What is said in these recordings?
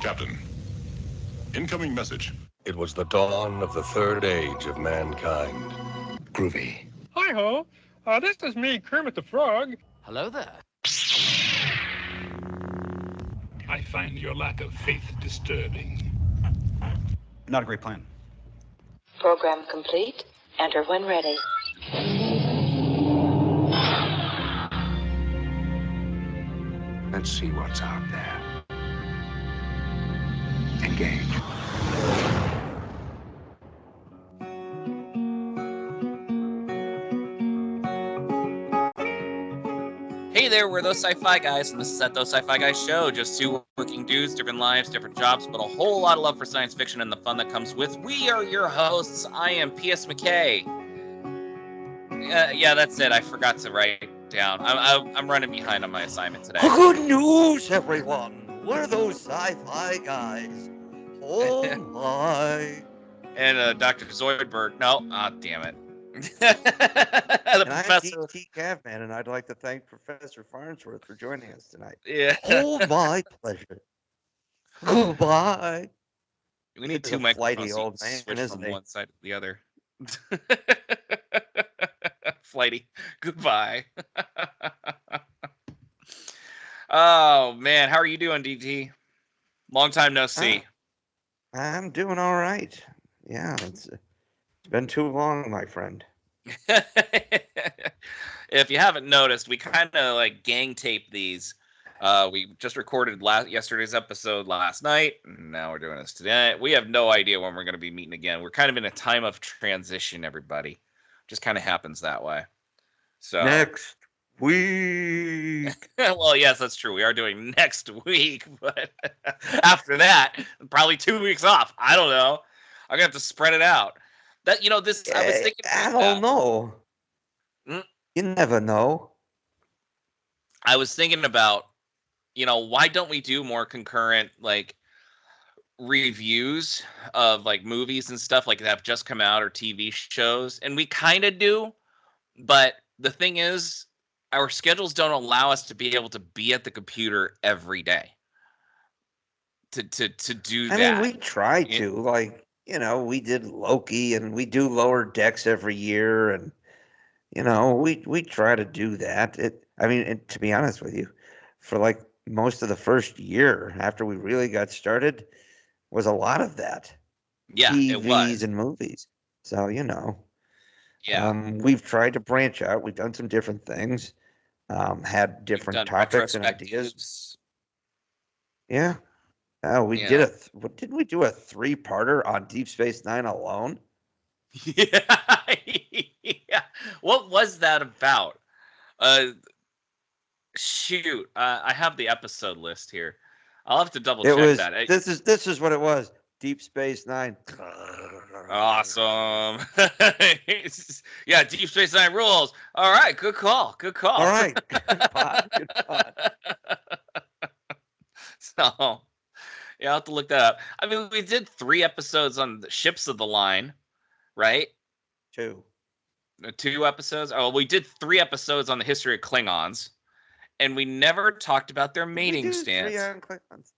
Captain, incoming message. It was the dawn of the third age of mankind. Groovy. Hi-ho. This is me, Kermit the Frog. Hello there. I find your lack of faith disturbing. Not a great plan. Program complete. Enter when ready. Let's see what's out there. Engage. Hey there, we're those Sci-Fi guys, and this is Those Sci-Fi Guys Show. Just two working dudes, different lives, different jobs, but a whole lot of love for science fiction and the fun that comes with. We are your hosts. I am P.S. McKay. Yeah, that's it. I forgot to write down. I'm running behind on my assignment today. Good news, everyone. We're those Sci-Fi guys. Oh my. And Dr. Zoidberg. No, damn it. And I'm DT Cavman, and I'd like to thank Professor Farnsworth for joining us tonight. Yeah. Oh, my pleasure. Goodbye. We need He's two a microphones flighty so you old can man, switch isn't from he? one side to the other. Flighty. Goodbye. Oh, man. How are you doing, DT? Long time no see. I'm doing all right. Yeah, it's been too long, my friend. If you haven't noticed, we kind of like gang tape these. We just recorded yesterday's episode last night. And now we're doing this today. We have no idea when we're going to be meeting again. We're kind of in a time of transition, everybody. Just kind of happens that way. So Next week. well, yes, that's true. We are doing next week, but after that, probably 2 weeks off. I don't know. I'm gonna have to spread it out. That this. I was thinking. I don't know. You never know. I was thinking about, why don't we do more concurrent like reviews of like movies and stuff like that have just come out or TV shows, and we kind of do, but the thing is, our schedules don't allow us to be able to be at the computer every day to do that. I mean, we try to, we did Loki, and we do Lower Decks every year, and we try to do that. To be honest with you, for like most of the first year after we really got started, was a lot of that. Yeah, TVs it was. and movies. So Yeah. We've tried to branch out. We've done some different things. Had different topics and ideas. Yeah. We did what did we do, a 3-parter on Deep Space Nine alone? Yeah. Yeah. What was that about? Shoot. I have the episode list here. I'll have to double check that. This is what it was. Deep Space Nine. Awesome. Yeah, Deep Space Nine rules. All right, good call. All right. Good pod. So, yeah, I'll have to look that up. I mean, we did 3 episodes on the ships of the line, right? 2 episodes. Oh, we did 3 episodes on the history of Klingons, and we never talked about their mating stance. 3 on Klingons.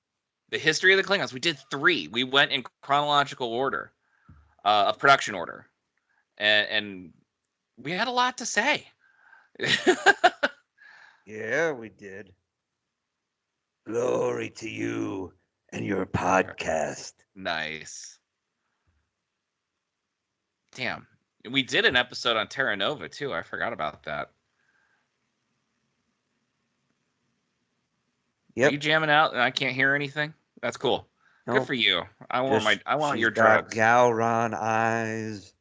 The history of the Klingons. We did 3. We went in chronological order, of production order, and we had a lot to say. Yeah, we did. Glory to you and your podcast. Nice. Damn. We did an episode on Terra Nova, too. I forgot about that. Yep. Are you jamming out and I can't hear anything? That's cool. Nope. Good for you. I want your she's got drugs. Gowron eyes.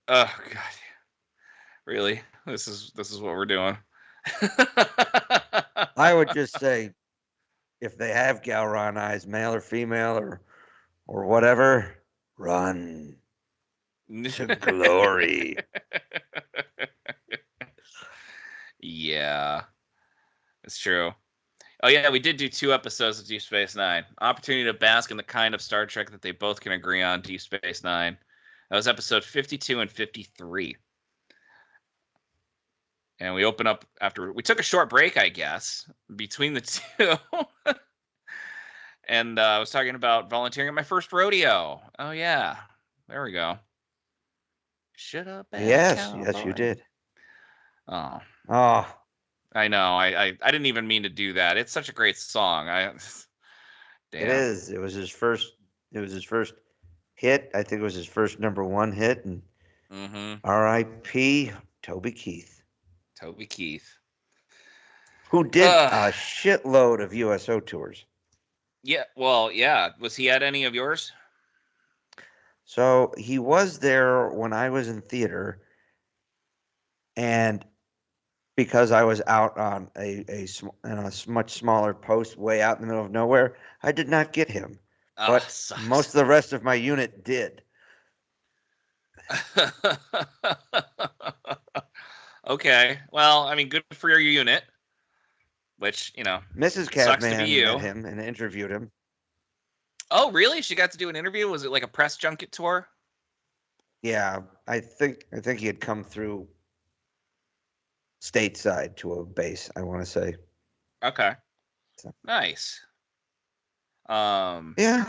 Oh God. Really? This is what we're doing. I would just say, if they have Gowron eyes, male or female or whatever, run to glory. Yeah. It's true. Oh, yeah, we did do 2 episodes of Deep Space Nine. Opportunity to bask in the kind of Star Trek that they both can agree on, Deep Space Nine. That was episode 52 and 53. And we open up after... We took a short break, I guess, between the two. And I was talking about volunteering at my first rodeo. Oh yeah, there we go. Shut up, Yes, you did. Oh, Oh, I know. I didn't even mean to do that. It's such a great song. Damn. it is. It was his first. It was his first hit. I think it was his first #1 hit. And R.I.P. Toby Keith. Toby Keith, who did a shitload of USO tours. Yeah. Well, yeah. Was he at any of yours? So he was there when I was in theater, and because I was out on a much smaller post way out in the middle of nowhere, I did not get him. But sucks. most of the rest of my unit did. Okay. Well, I mean, good for your unit. Which, Mrs. sucks to be Catman you. met him and interviewed him. Oh, really? She got to do an interview? Was it like a press junket tour? Yeah, I think he had come through stateside to a base, I want to say. Okay. So. Nice. Yeah.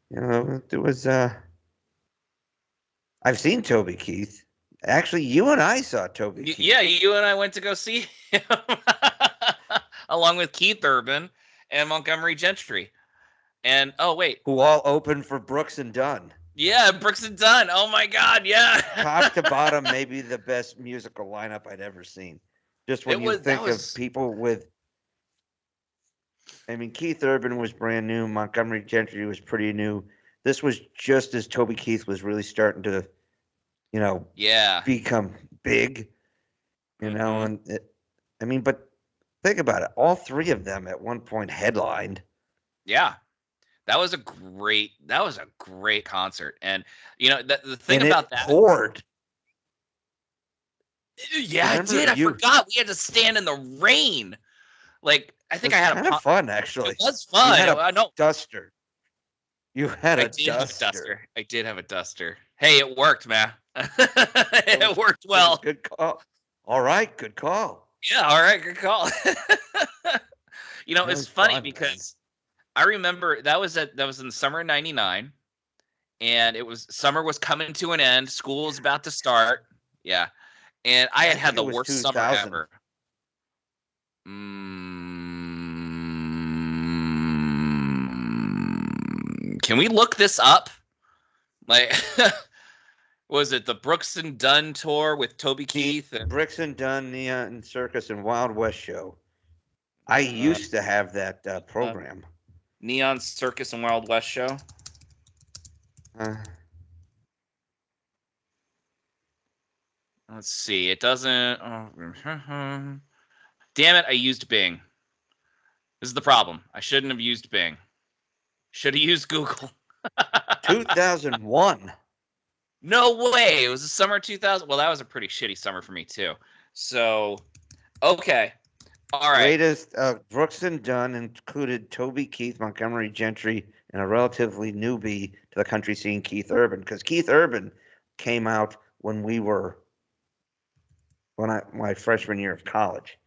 There was I've seen Toby Keith. Actually, you and I saw Toby Keith. Yeah, you and I went to go see him along with Keith Urban and Montgomery Gentry. And oh wait, who all opened for Brooks and Dunn. Yeah, Brooks and Dunn. Oh my God, yeah. Top to bottom, maybe the best musical lineup I'd ever seen. Just when you think of people with, I mean, Keith Urban was brand new. Montgomery Gentry was pretty new. This was just as Toby Keith was really starting to, become big, and but think about it. All three of them at one point headlined. Yeah. That was a great concert. And the thing about that poured. Yeah, I did. I forgot we had to stand in the rain. Like, I think I had kind of fun, actually. It was fun. You had a duster. You had a duster. I did have a duster. Hey, it worked, man. It worked well. Good call. All right, good call. Yeah, all right, good call. It's funny because I remember that was in the summer of '99, and summer was coming to an end. School was about to start. Yeah, and I had the worst summer ever. Can we look this up? Like, was it the Brooks and Dunn tour with Toby Keith? Brooks and Dunn, Neon Circus, and Wild West show. I used to have that program. Neon Circus and Wild West show. Let's see. It doesn't. Damn it! I used Bing. This is the problem. I shouldn't have used Bing. Should have used Google. 2001. No way. It was the summer 2000. Well, that was a pretty shitty summer for me too. So, okay. All right. Greatest Brooks and Dunn included Toby Keith, Montgomery Gentry, and a relatively newbie to the country scene, Keith Urban. Because Keith Urban came out when my freshman year of college,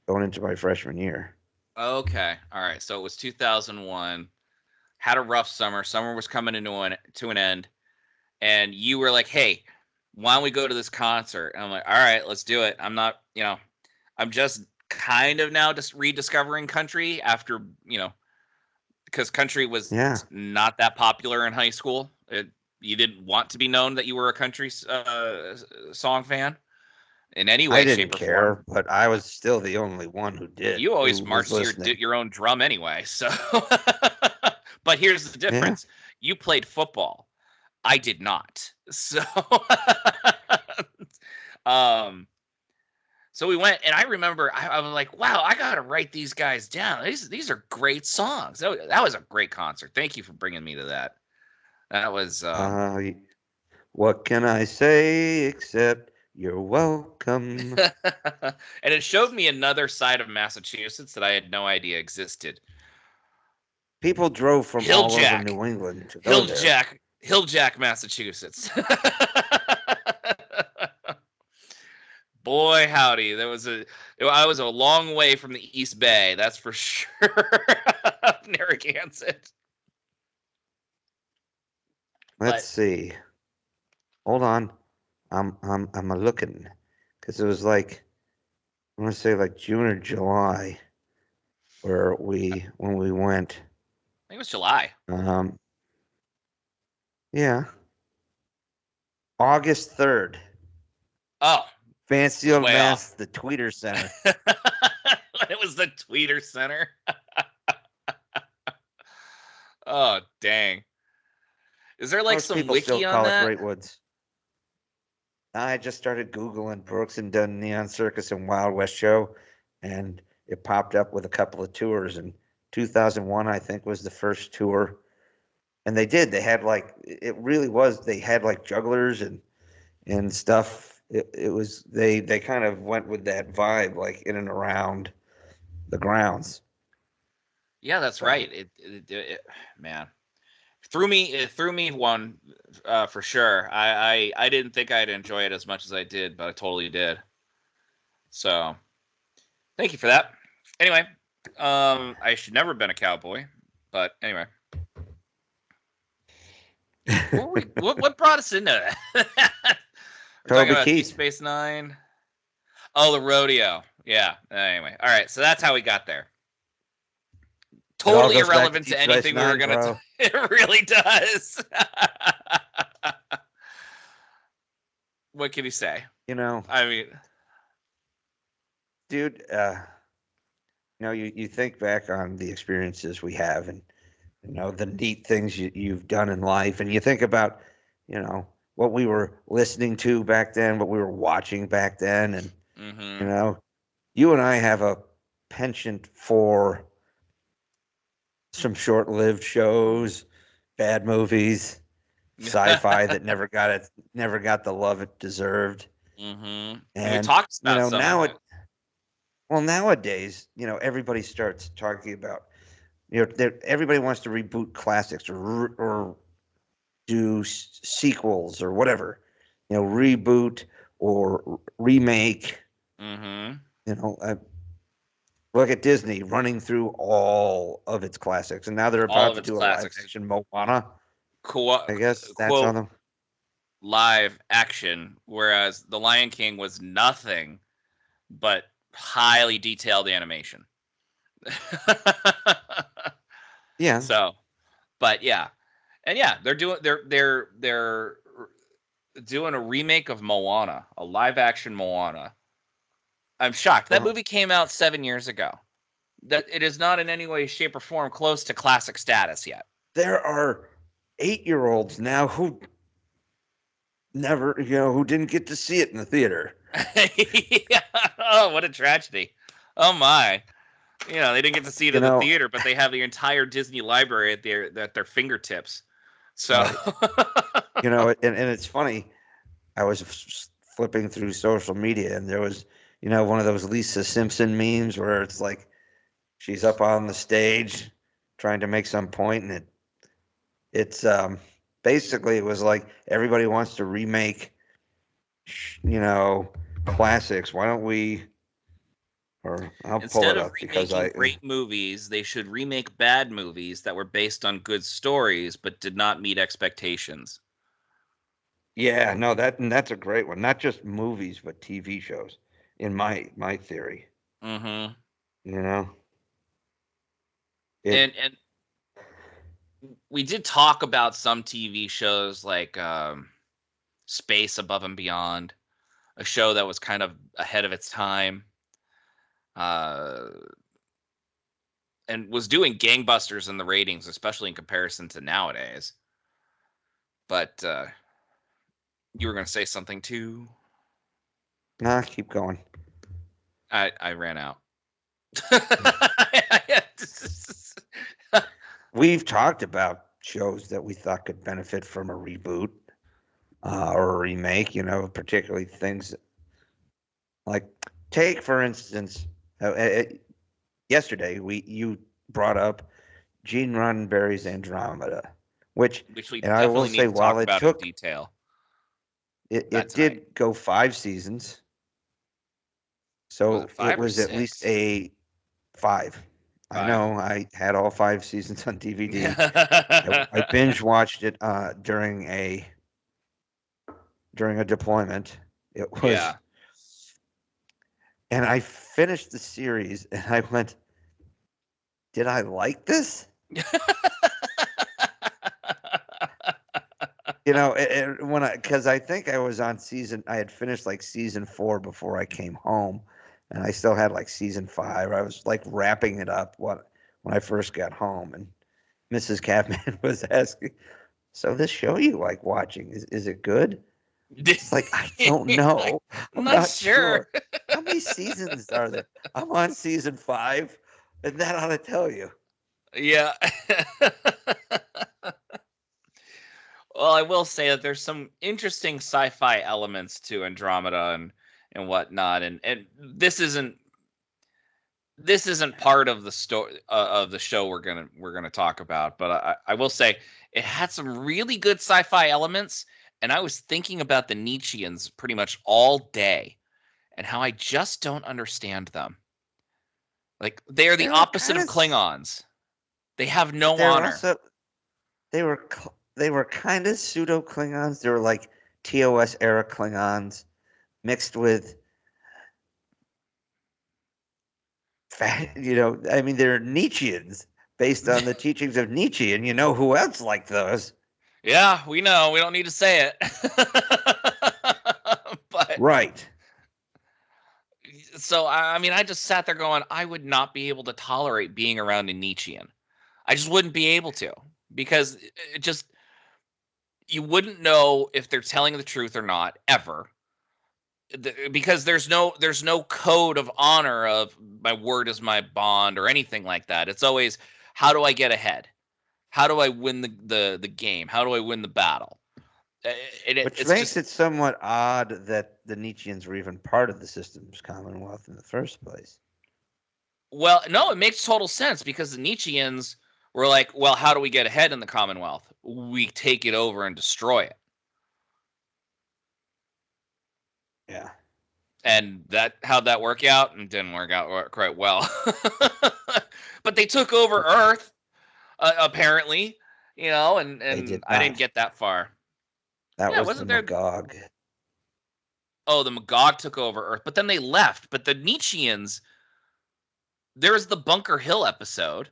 going into my freshman year. Okay. All right. So it was 2001. Had a rough summer. Summer was coming to an end. And you were like, hey, why don't we go to this concert? And I'm like, all right, let's do it. I'm not, I'm just kind of now just rediscovering country after, because country was not that popular in high school. You didn't want to be known that you were a country song fan in any way, shape, or form. I didn't care, but I was still the only one who did. You always marched your own drum anyway. So, but here's the difference. Yeah. You played football. I did not. So, so we went, and I remember I was like, wow, I got to write these guys down. These are great songs. That was a great concert. Thank you for bringing me to that. That was. What can I say except you're welcome? And it showed me another side of Massachusetts that I had no idea existed. People drove from all over New England to go there. Hilljack, Massachusetts. Boy, howdy. I was a long way from the East Bay, that's for sure. Narragansett. Let's see. Hold on. I'm looking because it was like I want to say like June or July when we went. I think it was July. Yeah. August 3rd. Oh. Fansfield, Mass, the Tweeter Center. It was the Tweeter Center. Oh, dang. Is there like Most some people wiki still on call that? it Great Woods. I just started Googling Brooks and Dunn Neon Circus and Wild West Show, and it popped up with a couple of tours. And 2001, I think, was the first tour. And they had like, it really was, they had like jugglers and stuff. It was, they kind of went with that vibe, like in and around the grounds. Yeah, that's right. It man, it threw me one for sure. I didn't think I'd enjoy it as much as I did, but I totally did. So, thank you for that. Anyway, I should never have been a cowboy, but anyway. What brought us into that? We're talking about Deep Space Nine. Oh, the rodeo. Yeah. Anyway. All right. So that's how we got there. Totally irrelevant to anything we were going to. It really does. What can you say? I mean, dude, you think back on the experiences we have and, the neat things you've done in life. And you think about, what we were listening to back then, what we were watching back then. And, you and I have a penchant for some short-lived shows, bad movies, sci-fi that never got the love it deserved. And we talked about nowadays, everybody starts talking about, everybody wants to reboot classics or do sequels or whatever, reboot or remake. Look at Disney running through all of its classics, and now they're about to do a live action Moana. I guess that's on them. Live action, whereas The Lion King was nothing but highly detailed animation. Yeah. So, but yeah, and yeah, they're doing a remake of Moana, a live action Moana. I'm shocked. That movie came out 7 years ago. That it is not in any way, shape, or form close to classic status yet. There are 8-year-olds now who never, who didn't get to see it in the theater. Yeah. Oh, what a tragedy. Oh my. They didn't get to see it in the theater, but they have the entire Disney library at their fingertips. So, and it's funny. I was flipping through social media, and there was, one of those Lisa Simpson memes where it's like she's up on the stage trying to make some point, and it's basically it was like everybody wants to remake, classics. Why don't we? Or I'll pull it up because great movies, they should remake bad movies that were based on good stories but did not meet expectations. Yeah, no, that's a great one. Not just movies, but TV shows. In my theory. And we did talk about some TV shows like Space Above and Beyond, a show that was kind of ahead of its time. And was doing gangbusters in the ratings, especially in comparison to nowadays. But you were going to say something too? Nah, keep going. I ran out. We've talked about shows that we thought could benefit from a reboot or a remake, particularly things like, take, for instance, yesterday you brought up Gene Roddenberry's Andromeda, which we and I will say while it took detail, it did go 5 seasons, so it was at least a 5. I know. I had all 5 seasons on DVD. I binge watched it during a deployment. It was, Yeah. and I finished the series, and I went, "Did I like this?" Because I think I was on I had finished like season 4 before I came home, and I still had like season 5. I was like wrapping it up when I first got home, and Mrs. Catman was asking, "So this show you like watching, is it good?" It's like, I don't know. I'm not sure. How many seasons are there? I'm on season 5, and that ought to tell you. Yeah. Well, I will say that there's some interesting sci-fi elements to Andromeda and whatnot, and this isn't part of the story of the show we're gonna talk about. But I will say it had some really good sci-fi elements, and I was thinking about the Nietzscheans pretty much all day, and how I just don't understand them. Like, they are the opposite of Klingons. They have no honor. They were kind of pseudo Klingons. They were like TOS era Klingons mixed with, I mean, they're Nietzscheans based on the teachings of Nietzsche, and you know who else like those? Yeah, we know. We don't need to say it. But right. So, I mean, I just sat there going, I would not be able to tolerate being around a Nietzschean. I just wouldn't be able to, because it just, you wouldn't know if they're telling the truth or not, ever. Because there's no code of honor of my word is my bond or anything like that. It's always, how do I get ahead? How do I win the game? How do I win the battle? Which makes it somewhat odd that the Nietzscheans were even part of the system's Commonwealth in the first place. Well, no, it makes total sense, because the Nietzscheans were like, well, how do we get ahead in the Commonwealth? We take it over and destroy it. Yeah. And how'd that work out? It didn't work out quite well. But they took over Earth, apparently, and I didn't get that far. That was the Magog. Oh, the Magog took over Earth, but then they left. But the Nietzscheans, there was the Bunker Hill episode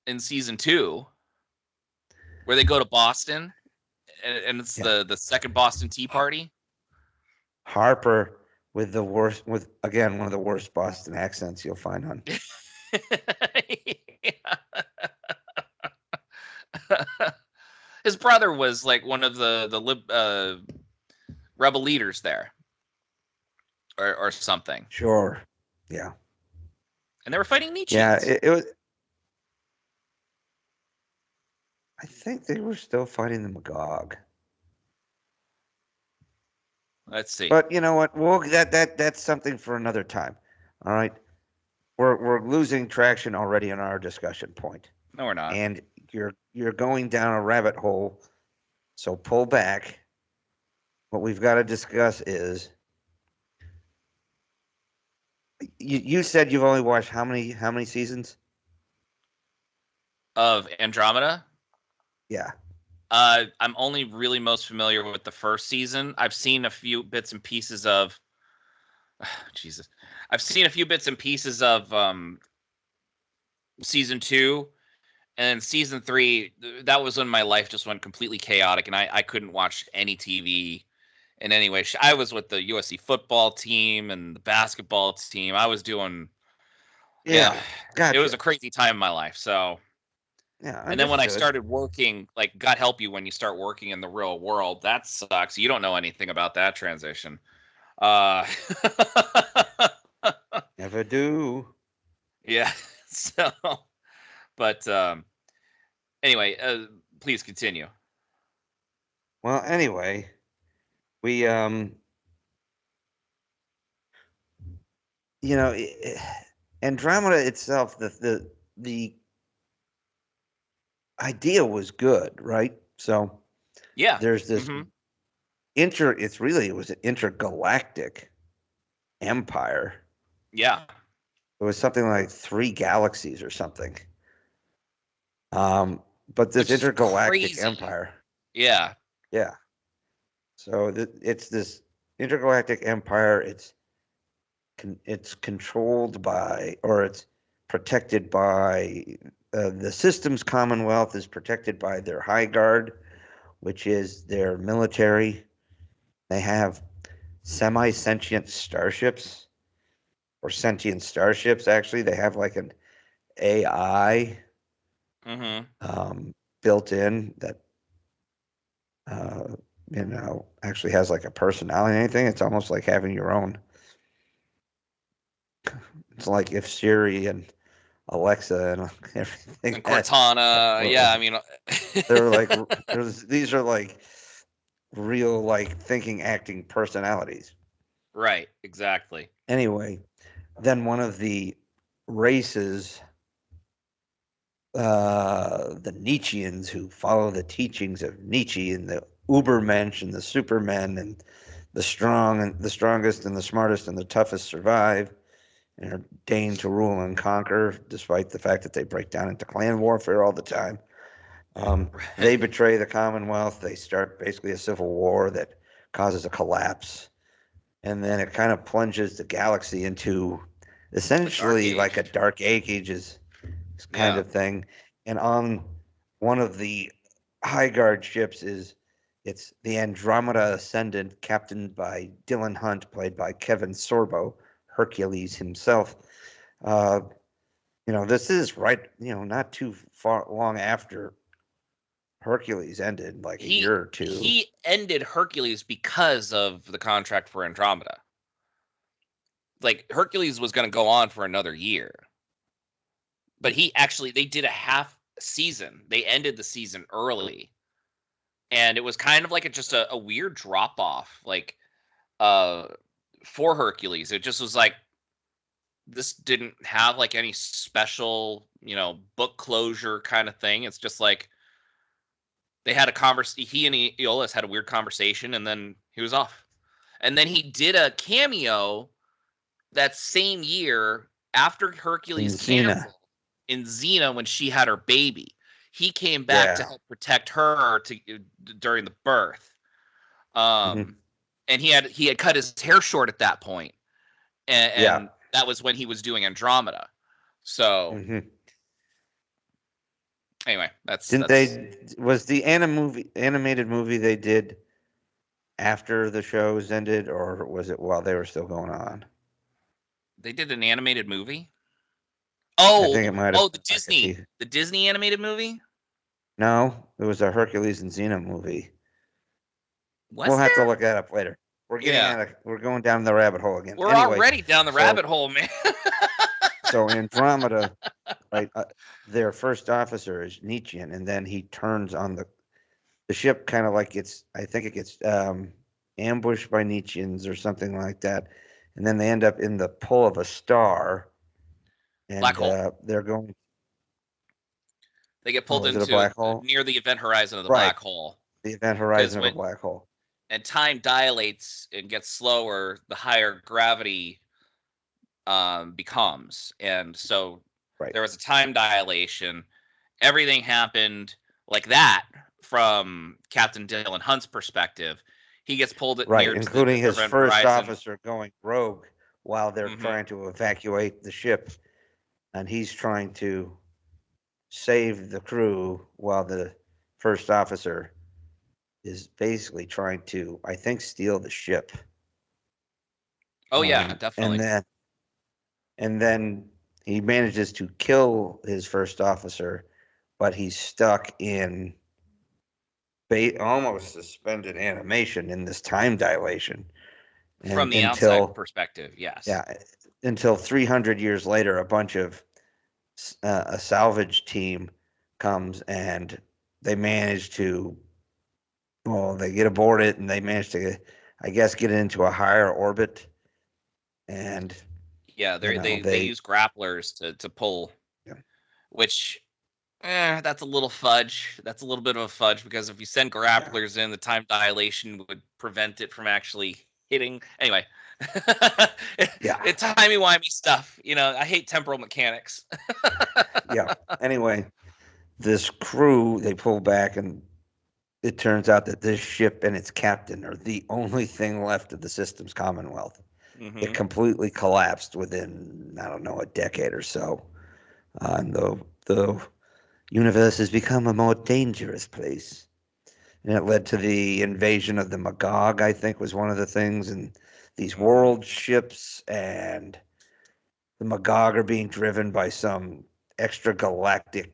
in season 2 where they go to Boston, and it's the second Boston Tea Party. Harper with again, one of the worst Boston accents you'll find on. His brother was like one of the rebel leaders there, or something. Sure. Yeah. And they were fighting Nietzsche. Yeah, it was. I think they were still fighting the Magog. Let's see. But you know what? That's something for another time. All right. We're losing traction already on our discussion point. No, we're not. And you're going down a rabbit hole. So pull back. What we've got to discuss is, you said you've only watched how many seasons of Andromeda? Yeah. I'm only really most familiar with the first season. I've seen a few bits and pieces of Jesus. I've seen a few bits and pieces of season 2, and then season 3. That was when my life just went completely chaotic, and I couldn't watch any TV in any way. I was with the USC football team and the basketball team. I was doing, gotcha. It was a crazy time in my life. So, yeah. And then when I started working, like, God help you when you start working in the real world. That sucks. You don't know anything about that transition. Never do. Yeah. So, but anyway, please continue. Well, anyway, we Andromeda itself, the idea was good, right? So yeah, there's this it was an intergalactic empire. Yeah. It was something like 3 galaxies or something. But this Which is intergalactic crazy. empire. Yeah. Yeah. So it's this intergalactic empire. It's controlled by, or it's protected by, the system's commonwealth is protected by their high guard, which is their military. They have semi-sentient starships, or sentient starships. Actually, they have like an AI built in that actually has like a personality and anything. It's almost like having your own. It's like if Siri and Alexa and everything. And Cortana, yeah, I mean, they're like these are like real like thinking, acting personalities. right, exactly. Anyway, then one of the races, the Nietzscheans, who follow the teachings of Nietzsche, and the Ubermensch and the Supermen, and the strong and the strongest and the smartest and the toughest survive and are deigned to rule and conquer, despite the fact that they break down into clan warfare all the time. They betray the Commonwealth. They start basically a civil war that causes a collapse. And then it kind of plunges the galaxy into essentially like a dark ages kind of thing. And on one of the high guard ships it's the Andromeda Ascendant, captained by Dylan Hunt, played by Kevin Sorbo, Hercules himself. This is right, not too long after Hercules ended, like a year or two. He ended Hercules because of the contract for Andromeda. Like, Hercules was going to go on for another year. But they did a half season. They ended the season early. And it was kind of like just a weird drop off, like, for Hercules. It just was like, this didn't have like any special, book closure kind of thing. It's just like they had a conversation. He and Aeolus had a weird conversation, and then he was off. And then he did a cameo that same year after Hercules canceled in Xena when she had her baby. He came back to help protect her during the birth. And he had cut his hair short at that point. And that was when he was doing Andromeda. So anyway, was the animated movie they did after the shows ended, or was it while they were still going on? They did an animated movie? Oh, I think it might have the Disney animated movie? No, it was a Hercules and Xena movie. We'll have to look that up later. We're we're going down the rabbit hole again. We're already down the rabbit hole, man. So Andromeda, right? Their first officer is Nietzschean, and then he turns on the ship, kind of like I think it gets ambushed by Nietzscheans or something like that, and then they end up in the pull of a star, and black hole. They're going. They get pulled into a black hole? Near the event horizon of the black hole. The event horizon of a black hole. And time dilates and gets slower the higher gravity becomes. And so there was a time dilation. Everything happened like that from Captain Dylan Hunt's perspective. He gets pulled at near including his first horizon. Officer going rogue while they're trying to evacuate the ship. And he's trying to save the crew while the first officer is basically trying to, I think, steal the ship. Oh yeah, definitely. And then he manages to kill his first officer, but he's stuck in almost suspended animation in this time dilation. From the outside perspective, yes. Yeah, until 300 years later, a bunch of a salvage team comes and they manage to, they get aboard it and they manage to, I guess, get it into a higher orbit. And they use grapplers to pull, which that's a little fudge. That's a little bit of a fudge, because if you send grapplers in, the time dilation would prevent it from actually hitting. Anyway, Yeah. It's timey-wimey stuff. I hate temporal mechanics. Yeah. Anyway, this crew, they pull back, and it turns out that this ship and its captain are the only thing left of the system's Commonwealth. Mhm. It completely collapsed within, I don't know, a decade or so. And the universe has become a more dangerous place. And it led to the invasion of the Magog, I think, was one of the things. And these world ships, and the Magog are being driven by some extragalactic,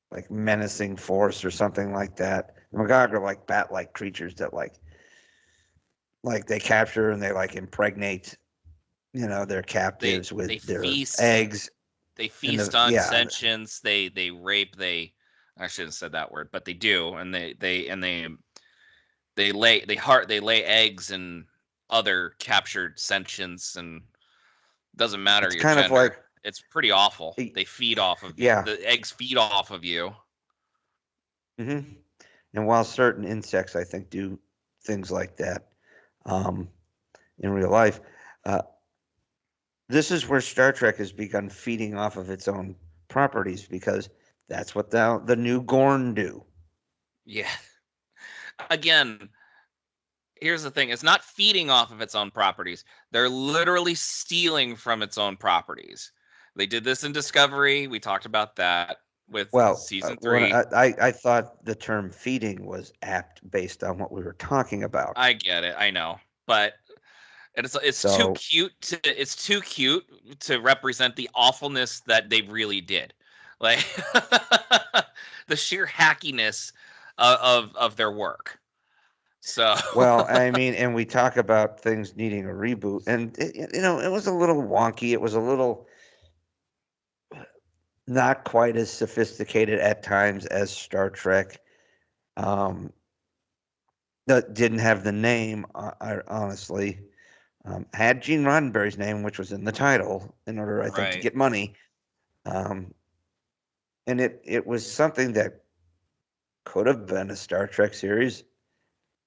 like, menacing force or something like that. The Magog are like bat-like creatures that like they capture and they like impregnate, their captives with they their feast. eggs. They feast on yeah. sentience. They rape. I shouldn't have said that word, but they do, and they lay eggs and other captured sentience, and doesn't matter It's your kind of gender. like- It's pretty awful. They feed off of you. Yeah. The eggs feed off of you. hmm And while certain insects, I think, do things like that in real life, this is where Star Trek has begun feeding off of its own properties, because that's what the new Gorn do. Yeah. Again, here's the thing. It's not feeding off of its own properties. They're literally stealing from its own properties. They did this in Discovery. We talked about that with season 3. I thought the term feeding was apt based on what we were talking about. I get it. I know. But it's too cute to represent the awfulness that they really did. Like the sheer hackiness of their work. So Well, I mean, and we talk about things needing a reboot, and it was a little wonky. It was a little not quite as sophisticated at times as Star Trek. That didn't have the name, honestly. Had Gene Roddenberry's name, which was in the title, in order, I think, to Right. get money. And it was something that could have been a Star Trek series,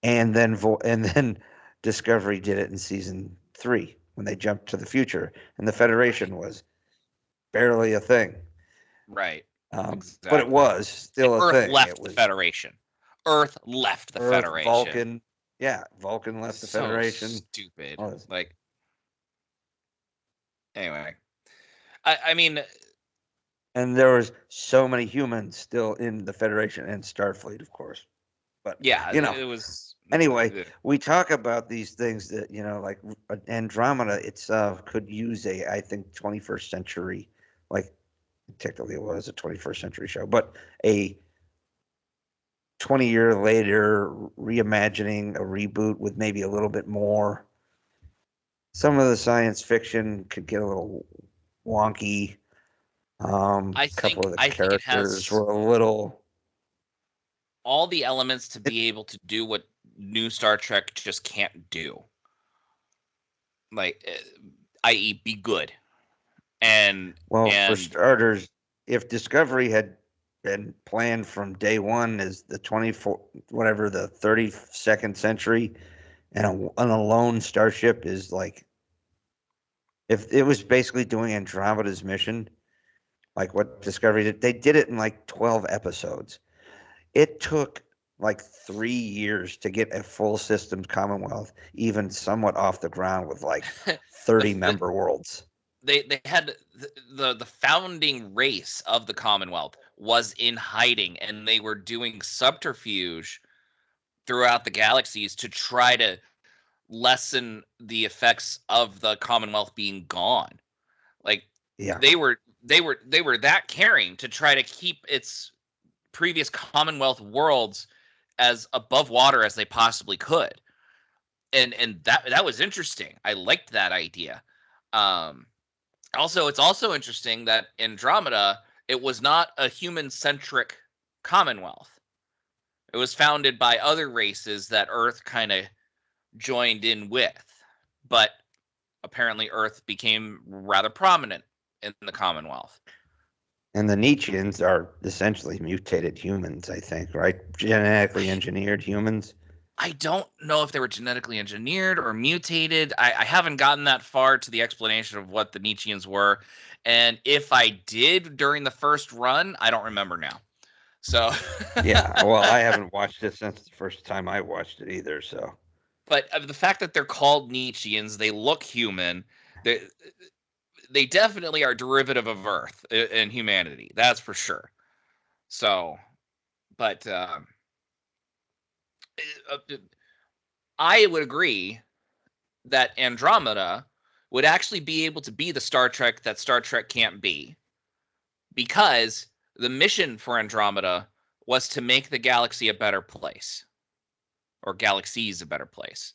and then Discovery did it in season 3 when they jumped to the future, and the Federation was barely a thing. Right. Exactly. But it was still a Earth thing. left the Federation. Earth left the Federation. Vulcan. Yeah, Vulcan left the Federation. Stupid. Oh, Like, anyway, I mean, and there was so many humans still in the Federation and Starfleet, of course. But yeah, it was. Anyway, we talk about these things that like Andromeda itself could use I think 21st century, like technically it was a 21st century show, but a 20-year later reimagining, a reboot with maybe a little bit more. Some of the science fiction could get a little wonky. A couple of the characters were a little. All the elements to be able to do what new Star Trek just can't do. Like, i.e., be good. For starters, if Discovery had been planned from day one as the 32nd century, and a lone starship is like, if it was basically doing Andromeda's mission, like what Discovery did, they did it in like 12 episodes. It took like 3 years to get a full systems Commonwealth even somewhat off the ground with like 30 member worlds. They had the founding race of the Commonwealth was in hiding, and they were doing subterfuge throughout the galaxies to try to lessen the effects of the Commonwealth being gone. Like, yeah, they were that caring to try to keep its previous Commonwealth worlds as above water as they possibly could. And that was interesting. I liked that idea. Also, it's also interesting that Andromeda, it was not a human-centric Commonwealth. It was founded by other races that Earth kind of joined in with. But apparently Earth became rather prominent in the Commonwealth. And the Nietzscheans are essentially mutated humans, I think, right? Genetically engineered humans. I don't know if they were genetically engineered or mutated. I haven't gotten that far to the explanation of what the Nietzscheans were. And if I did during the first run, I don't remember now. So Yeah, well, I haven't watched it since the first time I watched it either. So, but the fact that they're called Nietzscheans, they look human. They definitely are derivative of Earth and humanity. That's for sure. So, but I would agree that Andromeda would actually be able to be the Star Trek that Star Trek can't be, because the mission for Andromeda was to make the galaxy a better place, or galaxies a better place,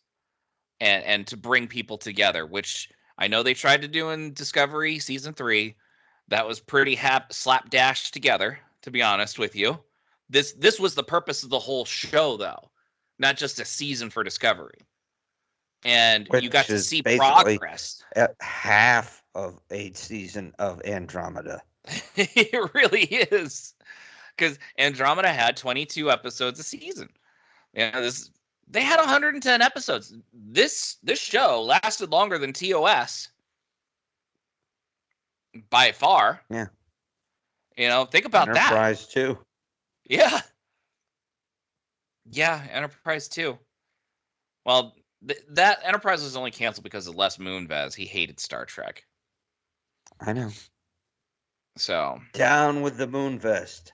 and to bring people together, which I know they tried to do in Discovery season 3. That was pretty slapdash together, to be honest with you. This was the purpose of the whole show, though, not just a season for Discovery. And which you got to is see basically progress. at half of a season of Andromeda. It really is, because Andromeda had 22 episodes a season. Yeah, they had 110 episodes. This show lasted longer than TOS by far. Yeah. Think about that. Enterprise too. Yeah. Yeah, Enterprise too. Well, that Enterprise was only canceled because of Les Moonves. He hated Star Trek. I know. So down with the Moonvest.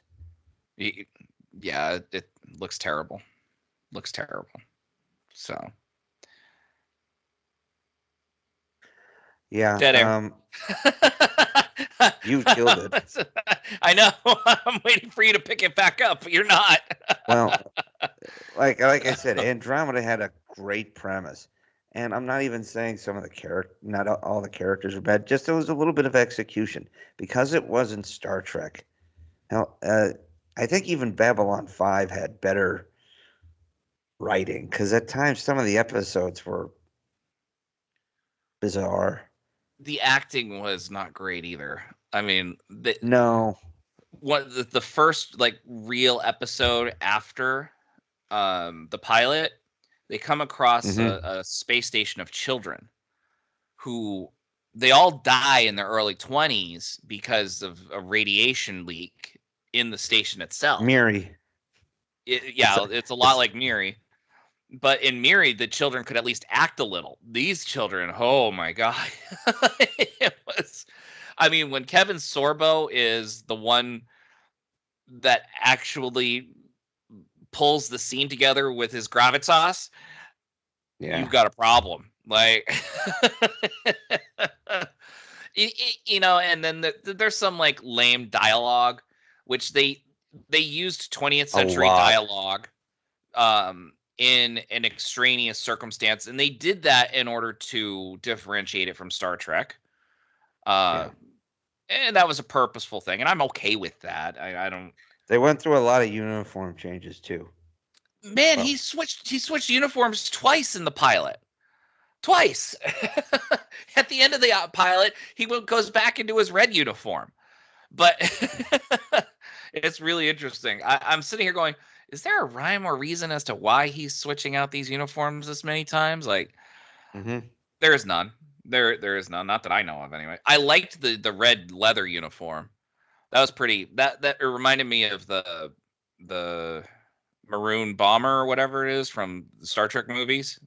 Yeah, it looks terrible. Looks terrible. So yeah, dead air. You killed it. I know. I'm waiting for you to pick it back up, but you're not. Well, like I said, Andromeda had a great premise, and I'm not even saying some of the not all the characters are bad. Just there was a little bit of execution because it wasn't Star Trek. Now, I think even Babylon 5 had better writing, because at times some of the episodes were bizarre. The acting was not great either. I mean, no. What the first real episode after the pilot, they come across a space station of children who they all die in their early 20s because of a radiation leak in the station itself. Miri. It's a lot like Miri. But in Miri, the children could at least act a little. These children, oh my God. It was, I mean, when Kevin Sorbo is the one that actually pulls the scene together with his gravitas, you've got a problem. And then there's some lame dialogue, which they used 20th century dialogue in an extraneous circumstance, and they did that in order to differentiate it from Star Trek. And that was a purposeful thing, and I'm okay with that. I don't. They went through a lot of uniform changes too. Man, he switched uniforms twice in the pilot. Twice. At the end of the pilot, he goes back into his red uniform. But it's really interesting. I'm sitting here going, is there a rhyme or reason as to why he's switching out these uniforms this many times? There is none. There is none. Not that I know of, anyway. I liked the red leather uniform. That was pretty. That it reminded me of the maroon bomber or whatever it is from the Star Trek movies.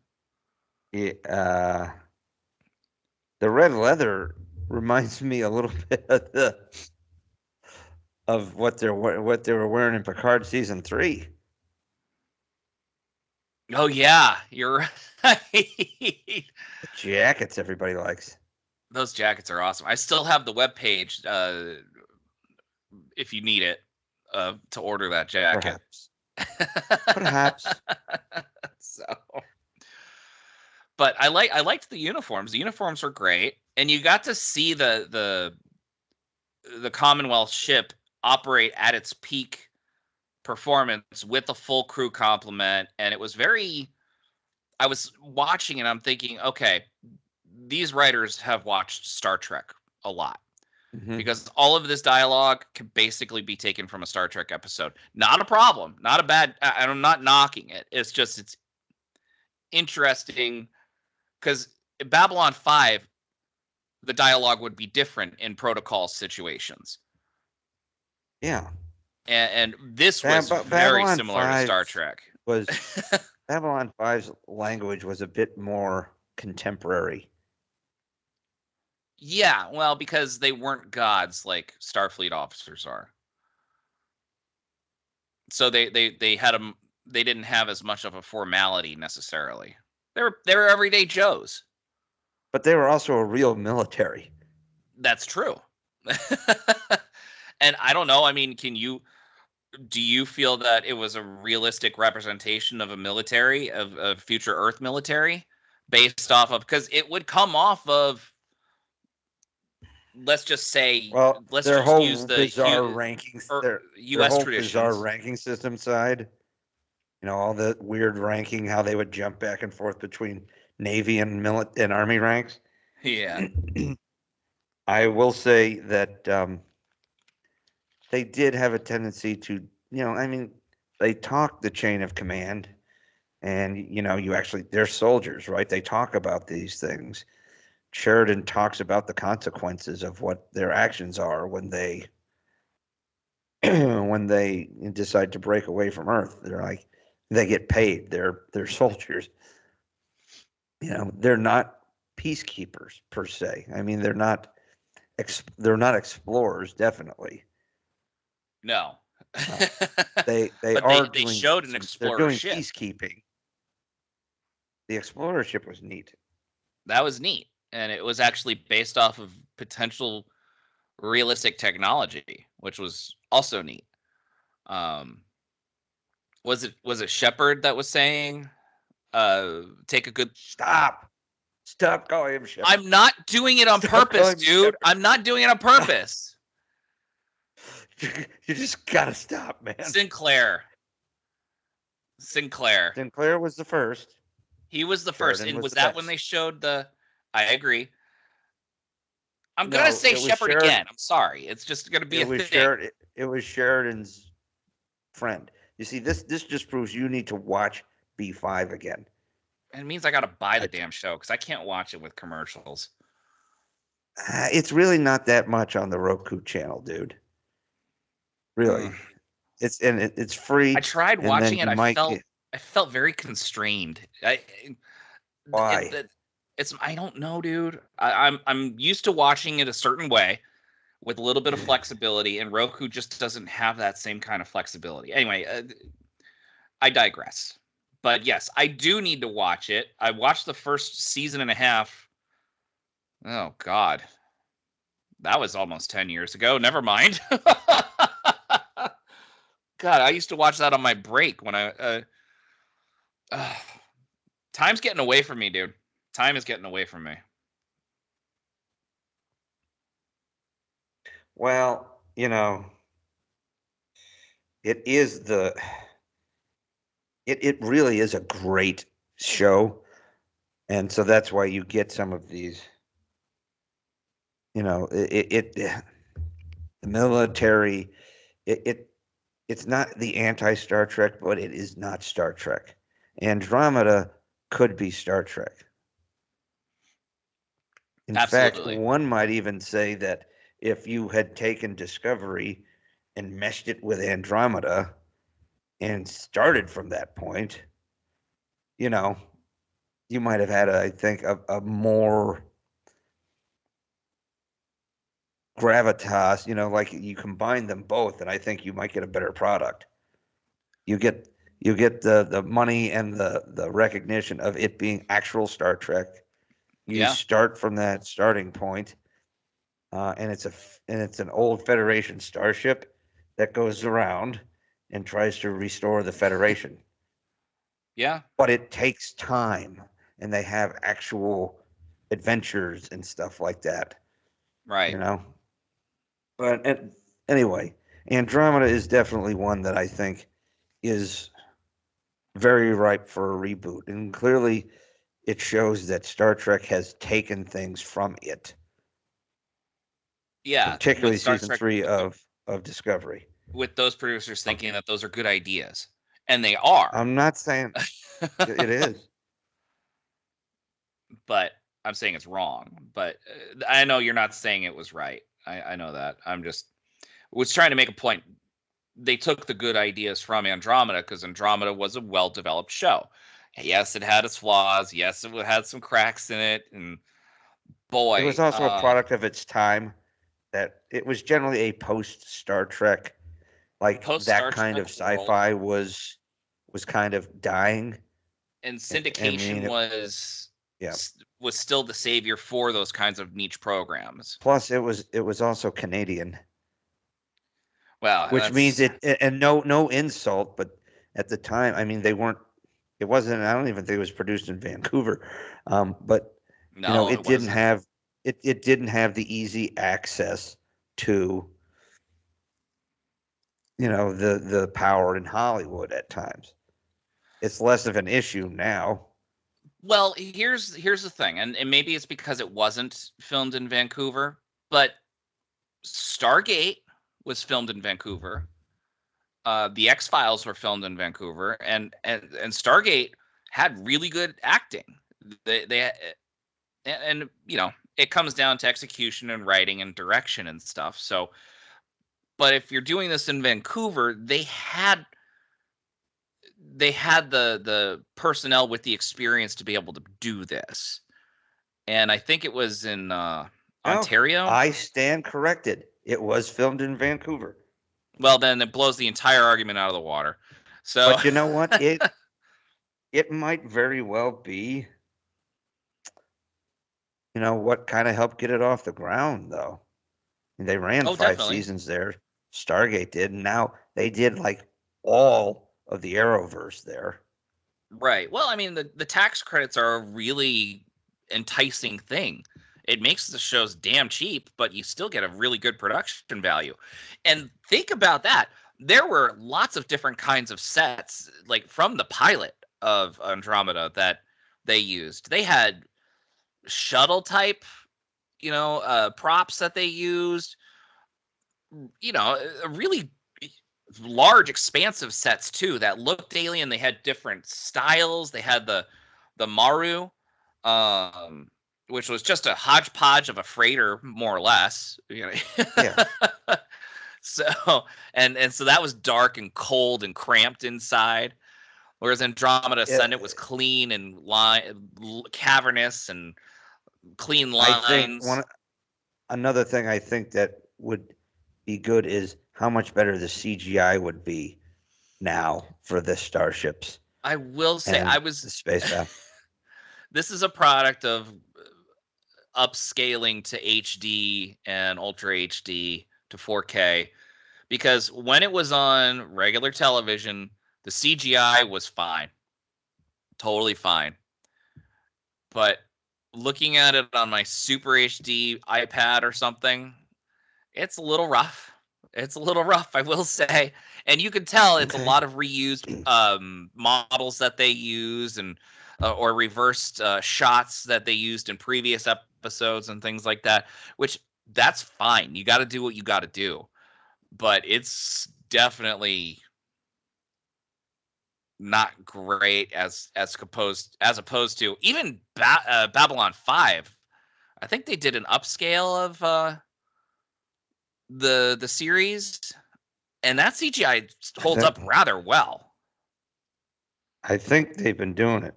Yeah. The red leather reminds me a little bit of what they were wearing in Picard season 3. Oh yeah, you're right. The jackets everybody likes. Those jackets are awesome. I still have the webpage if you need it to order that jacket. Perhaps. So, but I liked the uniforms. The uniforms were great, and you got to see the Commonwealth ship operate at its peak performance with a full crew complement, and it was very. I was watching and I'm thinking, okay, these writers have watched Star Trek a lot. Because all of this dialogue can basically be taken from a Star Trek episode. Not a problem. Not a bad. I'm not knocking it. It's just interesting because Babylon 5, the dialogue would be different in protocol situations. Yeah. And this was very similar to Star Trek. Babylon 5's language was a bit more contemporary. Yeah, well, because they weren't gods like Starfleet officers are. So they didn't have as much of a formality necessarily. They were everyday Joes. But they were also a real military. That's true. And I don't know, I mean, do you feel that it was a realistic representation of a military, of a future Earth military, based off of, because it would come off of, let's just say, let's their just whole use the bizarre rankings, their U.S. whole traditions. Bizarre ranking system side. You know, all the weird ranking, how they would jump back and forth between Navy and Army ranks. Yeah. I will say that they did have a tendency to, you know, I mean, they talk the chain of command, and, you know, they're soldiers, right? They talk about these things. Sheridan talks about the consequences of what their actions are when they decide to break away from Earth. They're like, they get paid. They're soldiers. You know, they're not peacekeepers per se. I mean, they're not explorers, definitely. No. They showed an explorer they're doing ship. Peacekeeping. The explorer ship was neat. That was neat, and it was actually based off of potential realistic technology, which was also neat. Was it Shepard that was saying, take a good Stop calling him Shepard. I'm not doing it on purpose, dude. I'm not doing it on purpose. You just gotta stop, man. Sinclair was the first. He was the first. And was that when they showed the... I agree. I'm going to say Shepard again. I'm sorry. It's just going to be a thing. It was Sheridan's friend. You see, this just proves you need to watch B5 again. It means I got to buy the damn show because I can't watch it with commercials. It's really not that much on the Roku channel, dude. Really. It's free. I tried watching it. I felt very constrained. Why? I don't know, dude. I'm used to watching it a certain way with a little bit of flexibility, and Roku just doesn't have that same kind of flexibility. Anyway, I digress. But yes, I do need to watch it. I watched the first season and a half. Oh, God. That was almost 10 years ago. Never mind. God, I used to watch that on my break when time's getting away from me, dude. Time is getting away from me. Well, you know, it really is a great show. And so that's why you get some of these, you know, the military, it's not the anti-Star Trek, but it is not Star Trek. Andromeda could be Star Trek. In Absolutely. fact, one might even say that if you had taken Discovery and meshed it with Andromeda and started from that point, you know, you might have had, I think, a more gravitas, you know, like you combine them both, and I think you might get a better product. You get the money and the recognition of it being actual Star Trek. You start from that starting point, and it's an old Federation starship that goes around and tries to restore the Federation. Yeah, but it takes time, and they have actual adventures and stuff like that. Right. You know. But anyway, Andromeda is definitely one that I think is very ripe for a reboot, and clearly it shows that Star Trek has taken things from it. Yeah, particularly season 3 of Discovery. With those producers thinking that those are good ideas, and they are. I'm not saying it is. but I'm saying it's wrong. But I know you're not saying it was right. I know that. I'm just was trying to make a point. They took the good ideas from Andromeda because Andromeda was a well-developed show. Yes, it had its flaws. Yes, it had some cracks in it, and boy, It was also a product of its time. That it was generally a post Star Trek, like Post-Star that kind Trek of sci-fi was kind of dying, and I syndication mean, yeah. was still the savior for those kinds of niche programs. Plus, it was also Canadian, Well, which means it. And no insult, but at the time, I mean, they weren't. It wasn't. I don't even think it was produced in Vancouver, but no, it didn't have. It didn't have the easy access to the power in Hollywood at times. It's less of an issue now. Well, here's the thing, and maybe it's because it wasn't filmed in Vancouver, but Stargate was filmed in Vancouver. The X-Files were filmed in Vancouver, and Stargate had really good acting. They and it comes down to execution and writing and direction and stuff. So, but if you're doing this in Vancouver, they had the personnel with the experience to be able to do this. And I think it was in Ontario. I stand corrected. It was filmed in Vancouver. Well, then it blows the entire argument out of the water. So, but you know what? It might very well be. What kind of helped get it off the ground, though? They ran 5 definitely. seasons there. Stargate did. And now they did like all of the Arrowverse there. Right. Well, I mean, the tax credits are a really enticing thing. It makes the shows damn cheap, but you still get a really good production value. And think about that. There were lots of different kinds of sets, like from the pilot of Andromeda that they used. They had shuttle type, props that they used, a really large, expansive sets too that looked alien. They had different styles. They had the Maru, which was just a hodgepodge of a freighter, more or less. Yeah. So so that was dark and cold and cramped inside, whereas Andromeda Ascendant was clean and cavernous and clean lines. I think another thing I think that would be good is how much better the CGI would be now for the starships. I will say the spacecraft. This is a product of upscaling to HD and Ultra HD to 4K, because when it was on regular television, the CGI was fine. Totally fine. But looking at it on my Super HD iPad or something, it's a little rough. It's a little rough, I will say. And you can tell it's a lot of reused models that they use and or reversed shots that they used in previous episodes and things like that, which that's fine. You got to do what you got to do. But it's definitely not great as opposed to even Babylon 5. I think they did an upscale of the series, and that CGI holds up rather well. I think they've been doing it.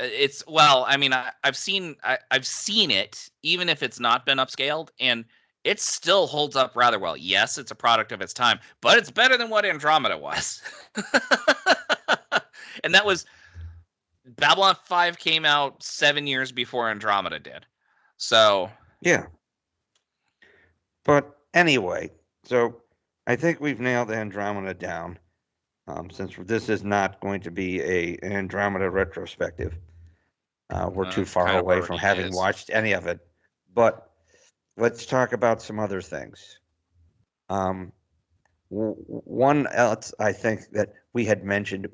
I mean, I've seen it, even if it's not been upscaled, and it still holds up rather well. Yes, it's a product of its time, but it's better than what Andromeda was. And that was Babylon 5 came out 7 years before Andromeda did. So yeah. But anyway, so I think we've nailed Andromeda down. Since this is not going to be an Andromeda retrospective, we're too far away from having watched any of it. But let's talk about some other things. One else I think that we had mentioned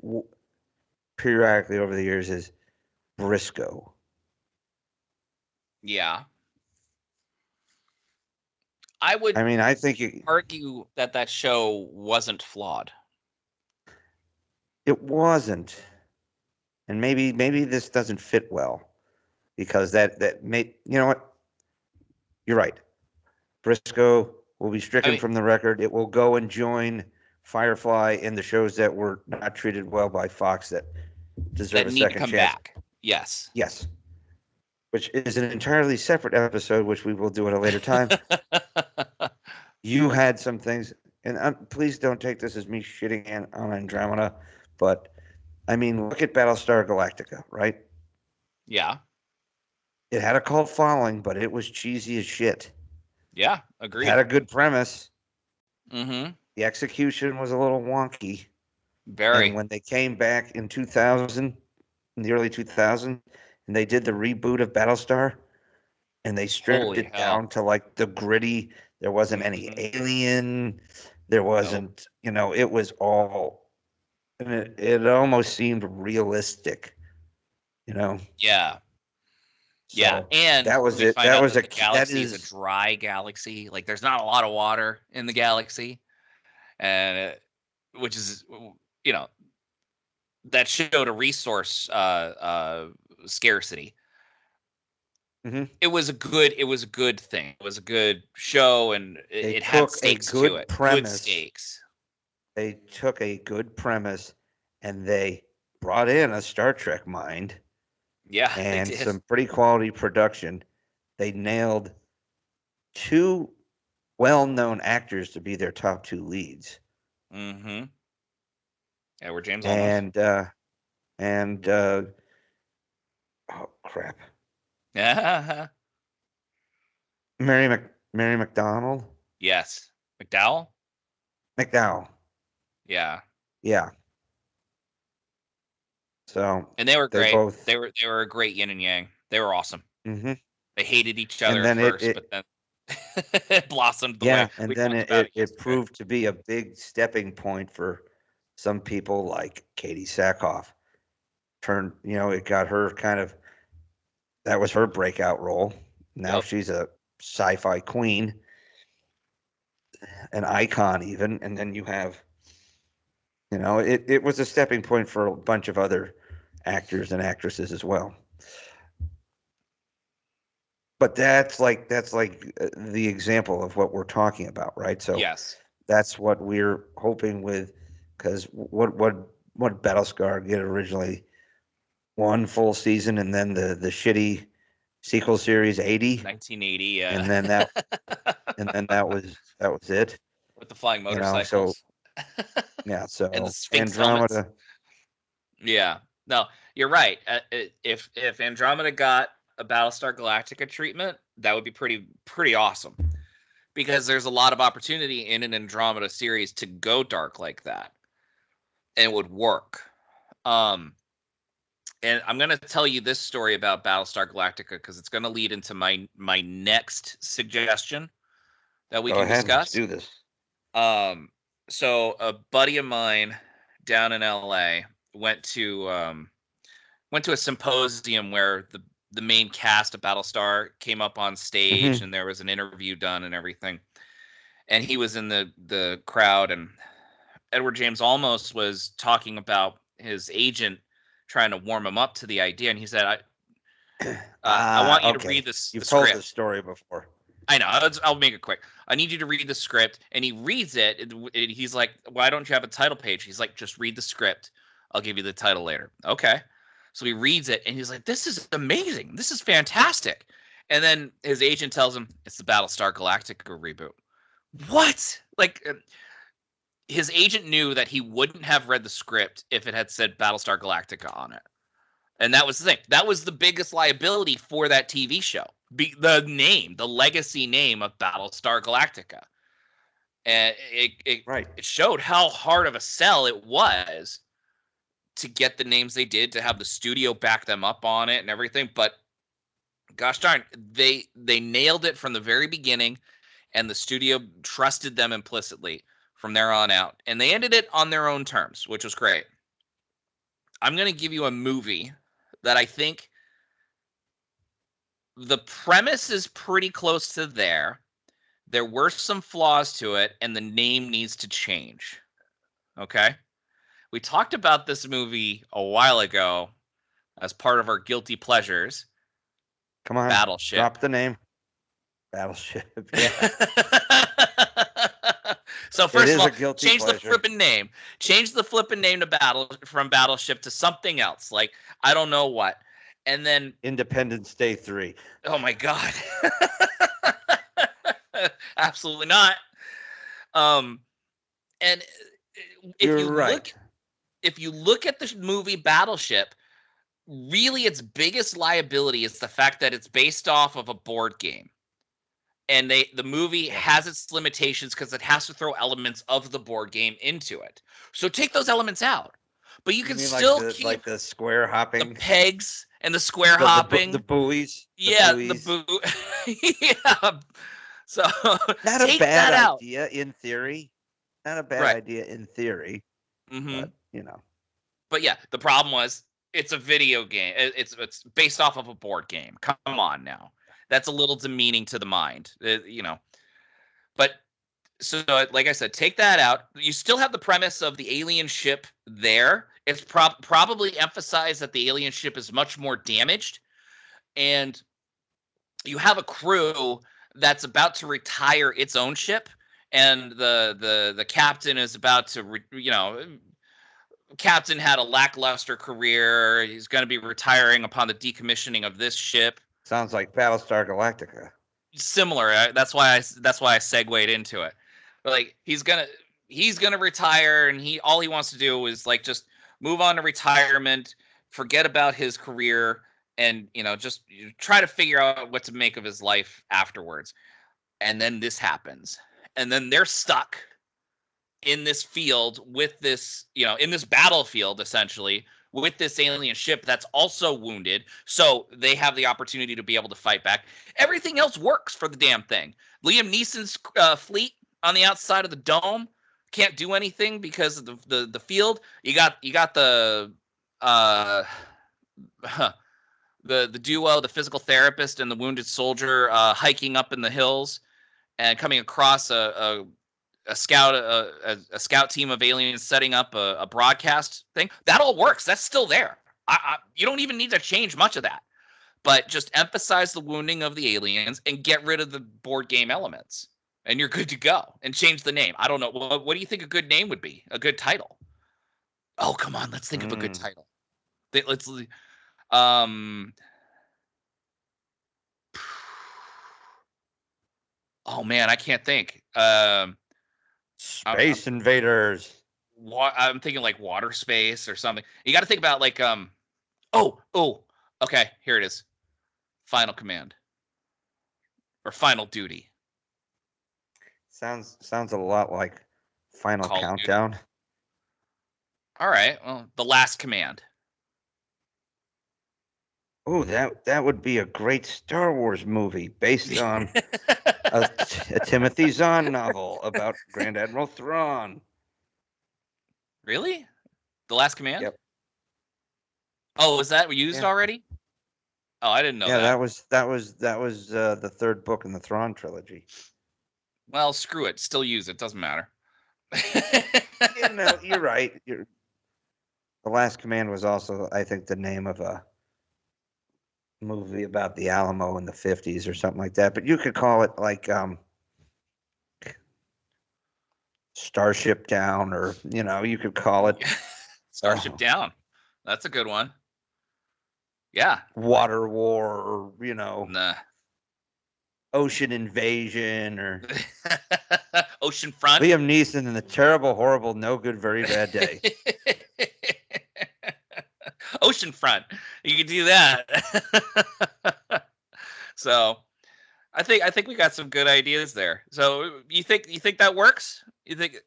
periodically over the years is Briscoe. Yeah. I think you argue that show wasn't flawed. It wasn't. and maybe this doesn't fit well because that may, you know what? You're right. Briscoe will be stricken from the record. It will go and join Firefly in the shows that were not treated well by Fox that deserve a second chance. Back. Yes. Yes. Which is an entirely separate episode, which we will do at a later time. You had some things, and please don't take this as me shitting on Andromeda, but I mean, look at Battlestar Galactica, right? Yeah. It had a cult following, but it was cheesy as shit. Yeah, agreed. It had a good premise. Mm-hmm. The execution was a little wonky. Very. And when they came back in 2000, in the early 2000s, and they did the reboot of Battlestar, and they stripped it down to like the gritty. There wasn't any alien. There wasn't, it was all, and it almost seemed realistic, Yeah. So yeah, and that was it. That was the galaxy is a dry galaxy. Like, there's not a lot of water in the galaxy, and which is, that showed a resource scarcity. Mm-hmm. It was a good thing. It was a good show, and it had stakes to it. Good stakes. They took a good premise, and they brought in a Star Trek mind. Yeah, and some pretty quality production. They nailed two well-known actors to be their top two leads. Mm-hmm. Edward James and oh crap. Yeah. Mary McDonald. Yes. McDowell. Yeah. Yeah. So, and they were great. They were a great yin and yang. They were awesome. Mm-hmm. They hated each other at first, but then it blossomed. And then it proved to be a big stepping point for some people like Katie Sackhoff. It got her that was her breakout role. Now she's a sci-fi queen, an icon even. And then you have, it was a stepping point for a bunch of other actors and actresses as well. But that's like the example of what we're talking about, right? So yes, that's what we're hoping with, because what Battlestar did originally, one full season and then the shitty sequel series 1980, yeah, and then that was it with the flying motorcycles. So and the Sphinx Andromeda. Helmets. Yeah, no, you're right. If Andromeda got a Battlestar Galactica treatment, that would be pretty awesome, because there's a lot of opportunity in an Andromeda series to go dark like that, and it would work. And I'm going to tell you this story about Battlestar Galactica because it's going to lead into my next suggestion that we can discuss. Let's do this. So a buddy of mine down in LA went to a symposium where the main cast of Battlestar came up on stage, Mm-hmm. and there was an interview done and everything. And he was in the crowd, and Edward James Olmos was talking about his agent trying to warm him up to the idea, and he said, I want you to read this. You've told this story before. I know. I'll make it quick. I need you to read the script. And he reads it. And he's like, why don't you have a title page? He's like, just read the script. I'll give you the title later. Okay. So he reads it, and he's like, this is amazing. This is fantastic. And then his agent tells him it's the Battlestar Galactica reboot. What? Like, his agent knew that he wouldn't have read the script if it had said Battlestar Galactica on it. And that was the thing. That was the biggest liability for that TV show. The legacy name of Battlestar Galactica. And it showed how hard of a sell it was to get the names they did, to have the studio back them up on it and everything. But gosh darn, they nailed it from the very beginning, and the studio trusted them implicitly from there on out. And they ended it on their own terms, which was great. I'm going to give you a movie that I think the premise is pretty close to there. There were some flaws to it, and the name needs to change. Okay? We talked about this movie a while ago as part of our guilty pleasures. Come on, Battleship. Drop the name. Battleship. Yeah. So first of all, pleasure. change the flipping name. Change the flipping name to from Battleship to something else. Like, I don't know what. And then Independence Day 3. Oh my God. Absolutely not. And if you look at the movie Battleship, really its biggest liability is the fact that it's based off of a board game. And the movie has its limitations because it has to throw elements of the board game into it. So take those elements out. But you can still keep like the square hopping, the pegs and the square hopping, the buoys. Yeah, buoys. Yeah. So not a bad idea in theory. Not a bad idea in theory. Mm-hmm. But, you know. But yeah, the problem was it's a video game. It's based off of a board game. Come on now. That's a little demeaning to the mind, you know. But so, like I said, take that out. You still have the premise of the alien ship there. It's probably emphasized that the alien ship is much more damaged, and you have a crew that's about to retire its own ship, and the captain is about to, captain had a lackluster career. He's going to be retiring upon the decommissioning of this ship. Sounds like Battlestar Galactica. Similar. That's why I segued into it. But like he's gonna retire, and all he wants to do is like just move on to retirement, forget about his career, and just try to figure out what to make of his life afterwards. And then this happens, and then they're stuck in this field with this, in this battlefield essentially, with this alien ship that's also wounded, so they have the opportunity to be able to fight back. Everything else works for the damn thing. Liam Neeson's fleet on the outside of the dome can't do anything because of the field. You got the duo, the physical therapist and the wounded soldier, hiking up in the hills and coming across a scout team of aliens setting up a broadcast thing. That all works. That's still there. You don't even need to change much of that, but just emphasize the wounding of the aliens and get rid of the board game elements, and you're good to go. And change the name. I don't know. What do you think a good name would be? A good title? Oh, come on. Let's think of a good title. Let's. Oh man, I can't think. Space Invaders. I'm thinking like Water Space or something. You got to think about like okay, here it is. Final Command or Final Duty. Sounds a lot like Final Countdown. All right, well, The Last Command. Oh, that would be a great Star Wars movie based on a Timothy Zahn novel about Grand Admiral Thrawn. Really? The Last Command? Yep. Oh, was that used already? Oh, I didn't know that. Yeah, that was the third book in the Thrawn trilogy. Well, screw it. Still use it. Doesn't matter. You're right. The Last Command was also, I think, the name of a movie about the Alamo in the 50s or something like that. But you could call it like Starship Down, or you could call it Starship Down. That's a good one. Yeah. Water War, or nah. Ocean Invasion, or Ocean Front. Liam Neeson in The Terrible, Horrible, No Good, Very Bad Day. Ocean Front. You could do that. So, I think we got some good ideas there. So, you think that works? You think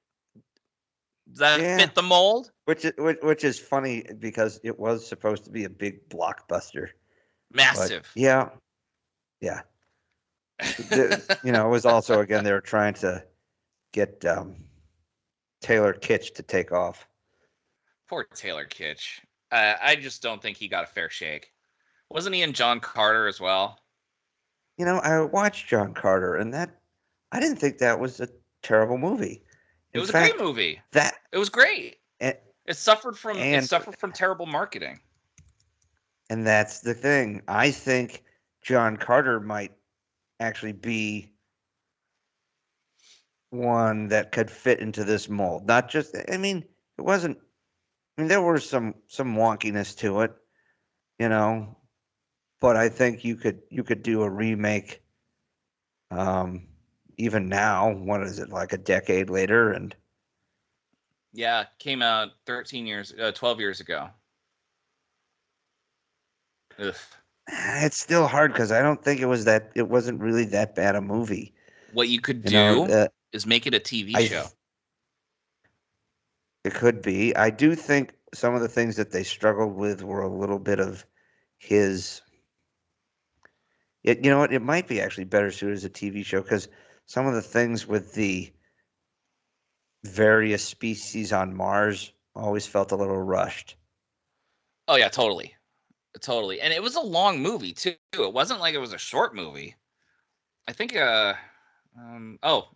does that fit the mold? Which is funny because it was supposed to be a big blockbuster. Massive. But yeah. It was also, again, they were trying to get Taylor Kitsch to take off. Poor Taylor Kitsch. I just don't think he got a fair shake. Wasn't he in John Carter as well? I watched John Carter, and I didn't think that was a terrible movie. It was a great movie. It was great. It suffered from terrible marketing. And that's the thing. I think John Carter might actually be one that could fit into this mold. Not just, I mean, it wasn't, I mean, there were some wonkiness to it, you know, but I think you could do a remake even now. What is it, like a decade later? And Yeah, came out 12 years ago. Ugh. it's still hard because I don't think it wasn't really that bad a movie. What you could You know, do is make it a TV show. It could be. I do think some of the things that they struggled with were a little bit of his. You know what? It might be actually better suited as a TV show because some of the things with the various species on Mars always felt a little rushed. Oh yeah, totally. Totally. And it was a long movie too. It wasn't like it was a short movie. I think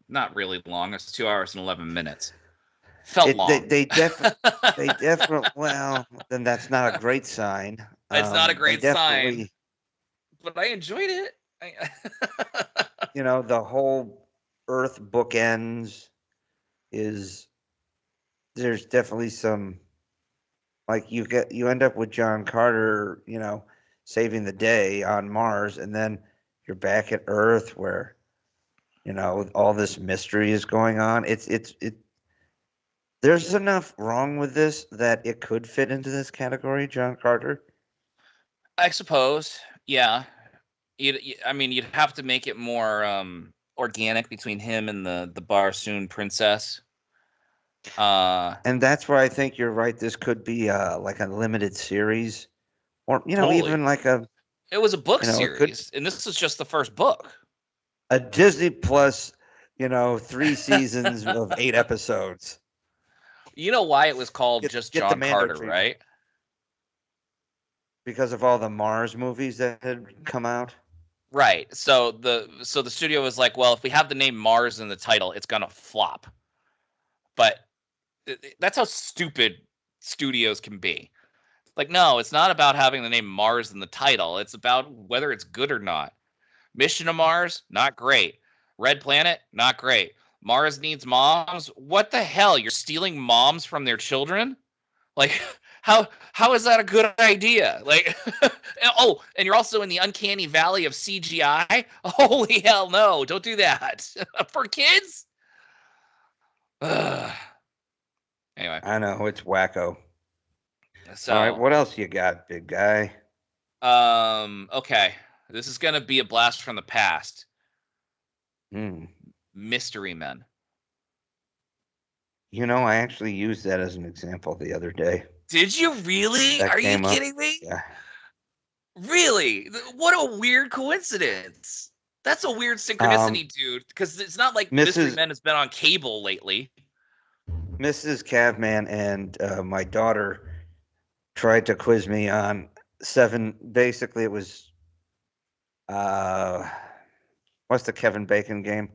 not really long. It's 2 hours and 11 minutes. Felt long. They definitely well, then that's not a great sign. It's not a great sign. But I enjoyed it. You know, the whole Earth bookends there's definitely some, like, you end up with John Carter, you know, saving the day on Mars, and then you're back at Earth where, you know, all this mystery is going on. There's enough wrong with this that it could fit into this category, John Carter. I suppose, yeah. You'd have to make it more organic between him and the Barsoom princess. And that's where I think you're right. This could be like a limited series, or Totally. even like It was a book it series, and this is just the first book. a Disney Plus, 3 seasons of 8 episodes. You know why it was called Get just the John Mando Carter, treatment. right? Because of all the Mars movies that had come out. Right. So the studio was like, well, if we have the name Mars in the title, it's gonna flop. But that's how stupid studios can be. Like, no, it's not about having the name Mars in the title. It's about whether it's good or not. Mission to Mars, not great. Red Planet, not great. Mars needs moms. What the hell? You're stealing moms from their children? Like, how is that a good idea? Like, and you're also in the uncanny valley of CGI? Holy hell no, don't do that. For kids? Anyway. I know, it's wacko. So, All right, what else you got, big guy? okay. This is going to be a blast from the past. Mystery Men. I actually used that as an example the other day. Did you really? That Are you came up. kidding me? Yeah. Really? What a weird coincidence. That's a weird synchronicity, dude. Because it's not like Mystery Men has been on cable lately. Mrs. Cavman and my daughter tried to quiz me on 7. Basically, it was what's the Kevin Bacon game?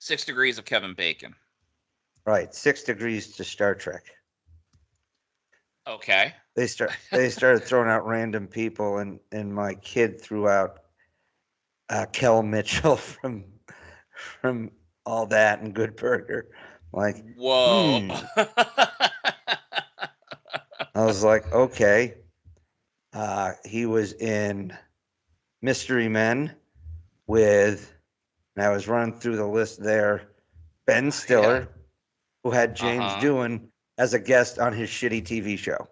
6 Degrees of Kevin Bacon. Right, 6 Degrees to Star Trek. Okay. They started throwing out random people, and my kid threw out Kel Mitchell from All That and Good Burger. Like, whoa. I was like, okay. He was in Mystery Men with, and I was running through the list there, Ben Stiller, who had James Doohan as a guest on his shitty TV show.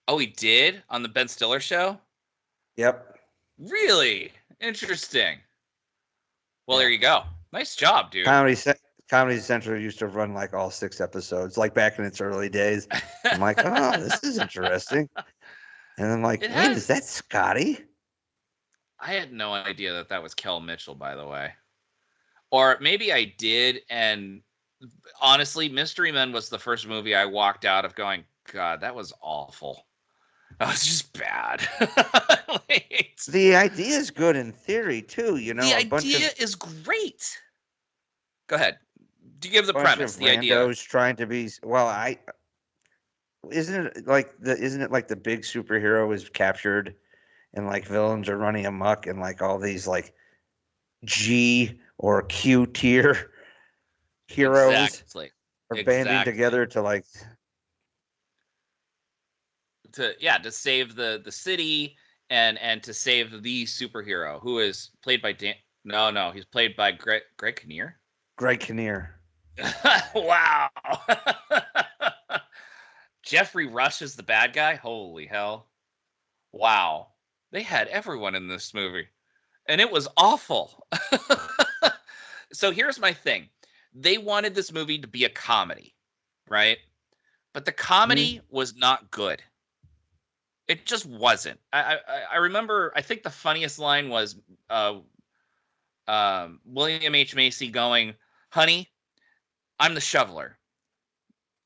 Oh, he did? On the Ben Stiller show? Yep. Really? Interesting. Well, there you go. Nice job, dude. Comedy Central used to run like all 6 episodes, like back in its early days. I'm like, oh, this is interesting. And I'm like, wait, is that Scotty? I had no idea that was Kel Mitchell, by the way. Or maybe I did, and honestly, Mystery Men was the first movie I walked out of going, God, that was awful. That was just bad. The idea is good in theory, too. The idea is great. Go ahead. Do you give the premise, the idea? Trying to be, well, isn't it like the big superhero is captured and like villains are running amok and like all these like G or Q tier heroes Exactly. are banding together to save the city and to save the superhero who is played by he's played by Greg Kinnear. Greg Kinnear. Wow. Jeffrey Rush is the bad guy. Holy hell. Wow. They had everyone in this movie and it was awful. So here's my thing. They wanted this movie to be a comedy, right? But the comedy was not good. It just wasn't. I remember, I think the funniest line was William H. Macy going, "Honey, I'm the shoveler.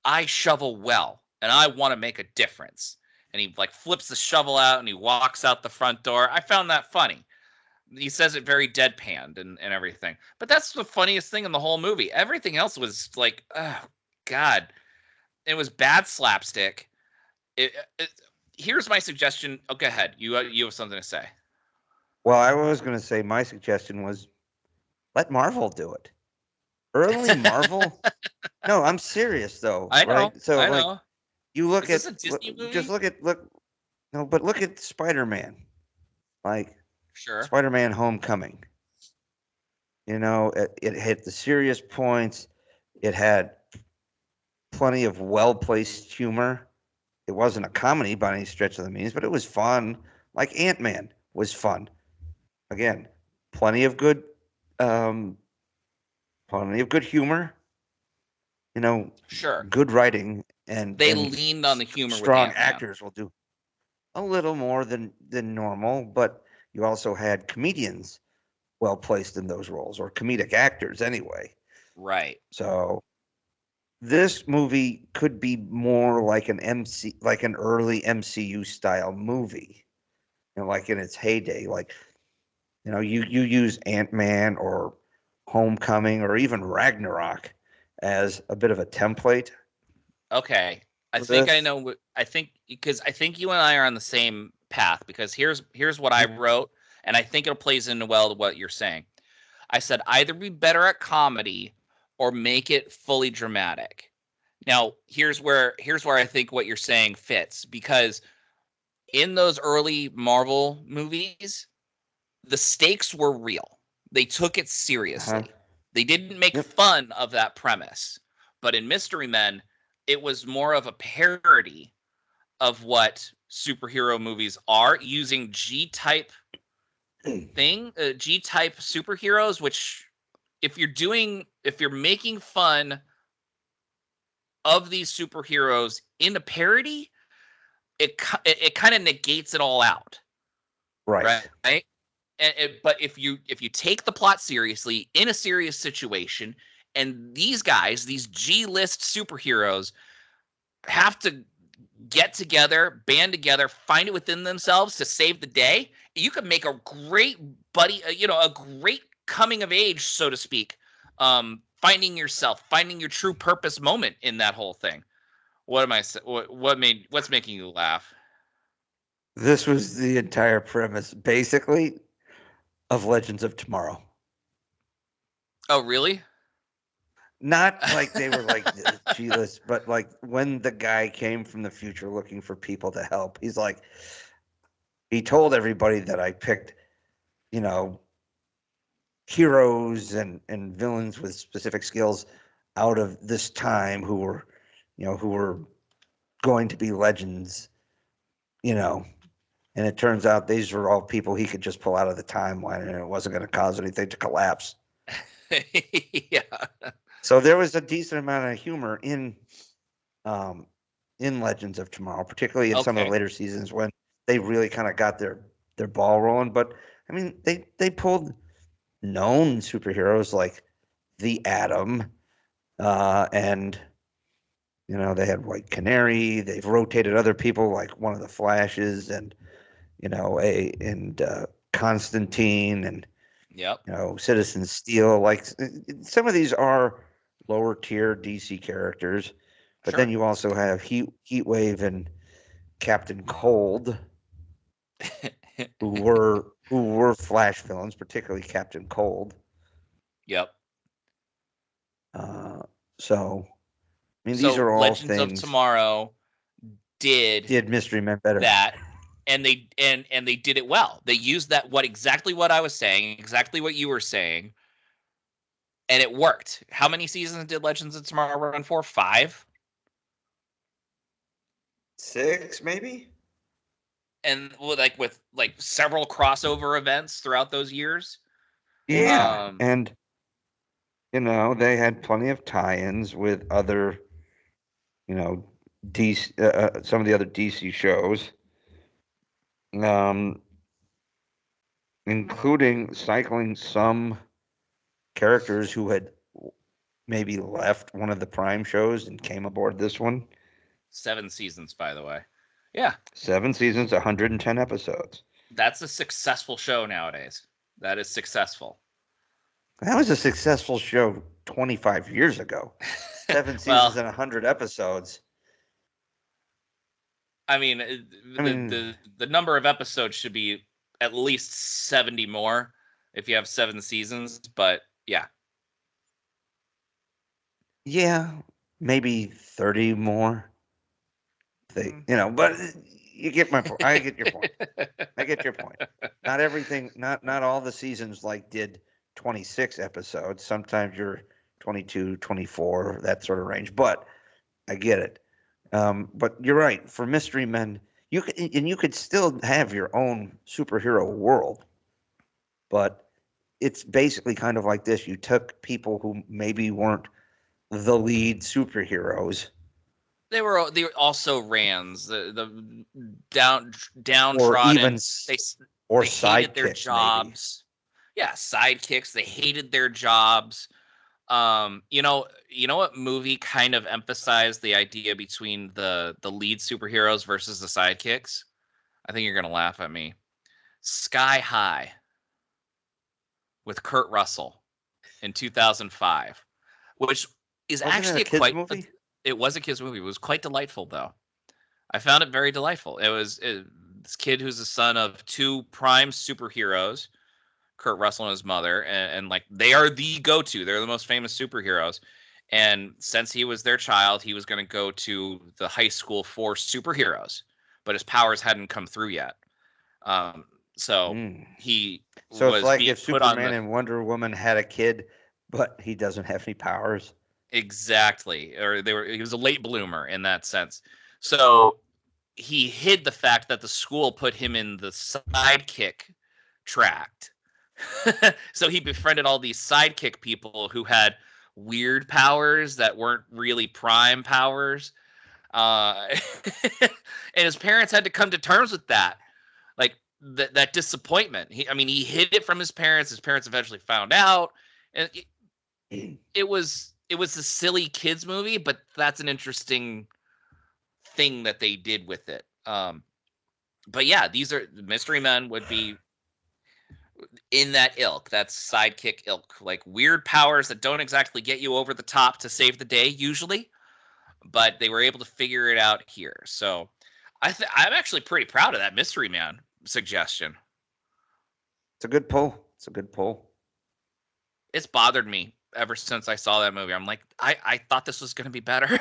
I shovel well, and I want to make a difference." And he like flips the shovel out and he walks out the front door. I found that funny. He says it very deadpanned and everything. But that's the funniest thing in the whole movie. Everything else was like, oh, God. It was bad slapstick. Here's my suggestion. Oh, go ahead. You have something to say. Well, I was going to say my suggestion was let Marvel do it. Early Marvel? No, I'm serious though. I know. Right? So I like know. you look Is at this a Disney movie? just look at Spider-Man. Like Sure. Spider-Man Homecoming. You know, it hit the serious points. It had plenty of well-placed humor. It wasn't a comedy by any stretch of the means, but it was fun. Like Ant-Man was fun. Again, plenty of good humor. You know, Sure. good writing and They leaned on the humor. Strong with actors will do a little more than normal, but you also had comedians well placed in those roles, or comedic actors anyway. Right. So this movie could be more like an early MCU style movie, you know, like in its heyday. Like, you know, you use Ant-Man or Homecoming or even Ragnarok as a bit of a template. Okay. I think because I think you and I are on the same path, because here's what I wrote, and I think it plays into well to what you're saying. I said either be better at comedy or make it fully dramatic. Now, here's where I think what you're saying fits, because in those early Marvel movies, the stakes were real. They took it seriously. Uh-huh. They didn't make fun of that premise. But in Mystery Men, it was more of a parody of what superhero movies are, using G-type G-type superheroes, which if you're making fun of these superheroes in a parody, it kind of negates it all out. Right. But if you take the plot seriously in a serious situation, and these guys, these G-list superheroes, have to get together, band together, find it within themselves to save the day, you could make a great a great coming of age, so to speak, finding yourself, finding your true purpose moment in that whole thing. What's making you laugh? This was the entire premise, basically, of Legends of Tomorrow. Oh, really? Not like they were like G-list, but like when the guy came from the future looking for people to help, he's like, he told everybody that I picked, you know, heroes and villains with specific skills out of this time who were going to be legends, you know. And it turns out these were all people he could just pull out of the timeline, and it wasn't going to cause anything to collapse. Yeah. So there was a decent amount of humor in Legends of Tomorrow, particularly in some of the later seasons when they really kind of got their ball rolling. But I mean, they pulled known superheroes like the Atom, and you know, they had White Canary. They've rotated other people like one of the Flashes, and you know, Constantine, and yep, you know, Citizen Steel. Like some of these are lower tier DC characters, But Sure. then you also have Heatwave and Captain Cold, who were Flash villains, particularly Captain Cold. Yep. So, I mean, these So are all Legends things. of Tomorrow did Mystery Men better. that, and they did it well. They used that exactly what I was saying, exactly what you were saying, and it worked. How many seasons did Legends of Tomorrow run for? 5? 6, maybe? And with several crossover events throughout those years. Yeah, and they had plenty of tie-ins with other, DC, some of the other DC shows, including cycling some characters who had maybe left one of the Prime shows and came aboard this one. 7 seasons, by the way. Yeah. 7 seasons, 110 episodes. That's a successful show nowadays. That is successful. That was a successful show 25 years ago. 7 seasons and 100 episodes. I mean, the number of episodes should be at least 70 more if you have 7 seasons, but yeah. Yeah, maybe 30 more. But you get my point. I get your point. I get your point. Not everything, not all the seasons did 26 episodes. Sometimes you're 22, 24, that sort of range. But I get it. But you're right. For Mystery Men, you could still have your own superhero world. But it's basically kind of like this. You took people who maybe weren't the lead superheroes. They were also Rands, the downtrodden. They hated their jobs. Maybe. Yeah, sidekicks. They hated their jobs. You know what movie kind of emphasized the idea between the lead superheroes versus the sidekicks? I think you're gonna laugh at me. Sky High with Kurt Russell in 2005, which is actually a kids movie. It was a kids movie. It was quite delightful, though. I found it very delightful. It was this kid who's the son of 2 prime superheroes, Kurt Russell and his mother, and they are the go-to. They're the most famous superheroes. And since he was their child, he was going to go to the high school for superheroes, but his powers hadn't come through yet. He So was it's like if put on Superman and Wonder Woman had a kid, but he doesn't have any powers. Exactly. Or he was a late bloomer in that sense. So he hid the fact that the school put him in the sidekick tract. So he befriended all these sidekick people who had weird powers that weren't really prime powers. And his parents had to come to terms with that. That disappointment. He hid it from his parents. His parents eventually found out. And it was a silly kids movie, but that's an interesting thing that they did with it. But yeah, these are Mystery Men would be in that ilk, that sidekick ilk, weird powers that don't exactly get you over the top to save the day usually, but they were able to figure it out here. So I'm actually pretty proud of that Mystery Man suggestion. It's a good pull. It's bothered me ever since I saw that movie. I'm like, I thought this was going to be better.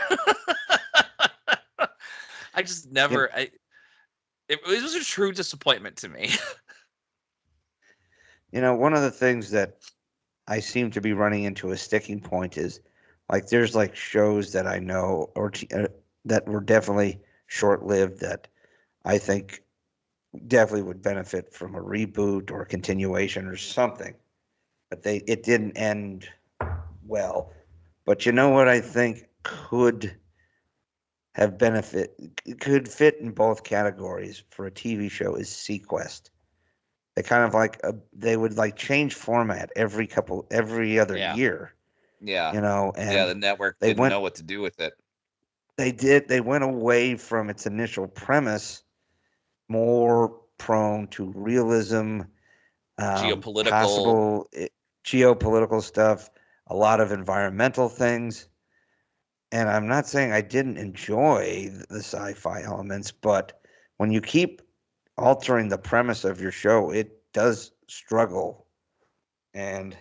I just never. It was a true disappointment to me. One of the things that I seem to be running into a sticking point is there's shows that I know or that were definitely short-lived that I think definitely would benefit from a reboot or a continuation or something, but it didn't end well. But you know what I think could fit in both categories for a TV show is Sequest. They kind of they would change format every other year. Yeah. And the network didn't know what to do with it. They did. They went away from its initial premise, more prone to realism, geopolitical stuff, a lot of environmental things. And I'm not saying I didn't enjoy the sci-fi elements, but when you keep altering the premise of your show, it does struggle. And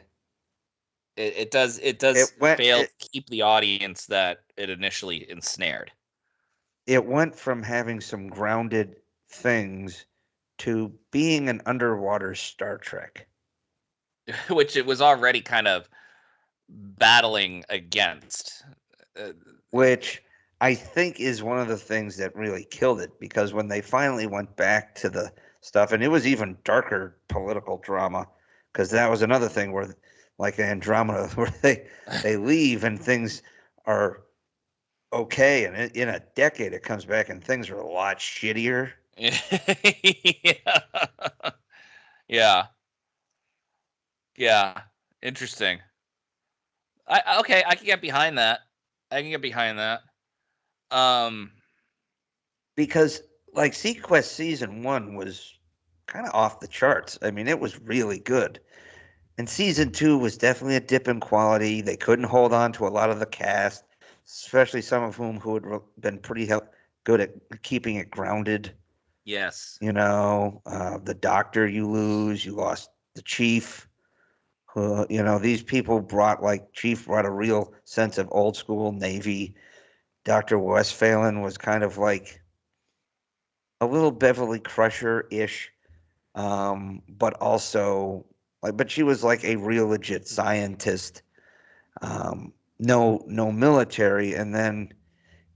It does fail to keep the audience that it initially ensnared. It went from having some grounded things to being an underwater Star Trek. Which it was already kind of battling against. Which I think is one of the things that really killed it, because when they finally went back to the stuff, and it was even darker political drama, because that was another thing where, like Andromeda, where they leave and things are okay, and in a decade it comes back and things are a lot shittier. Yeah. Interesting. Okay, I can get behind that. Because like Sequest season 1 was kind of off the charts. I mean, it was really good. And season 2 was definitely a dip in quality. They couldn't hold on to a lot of the cast, especially some of whom who had been pretty good at keeping it grounded. Yes. The doctor you lose, you lost the chief. These people Chief brought a real sense of old school Navy. Dr. Westphalen was kind of like a little Beverly Crusher-ish, but also but she was like a real legit scientist. No military, and then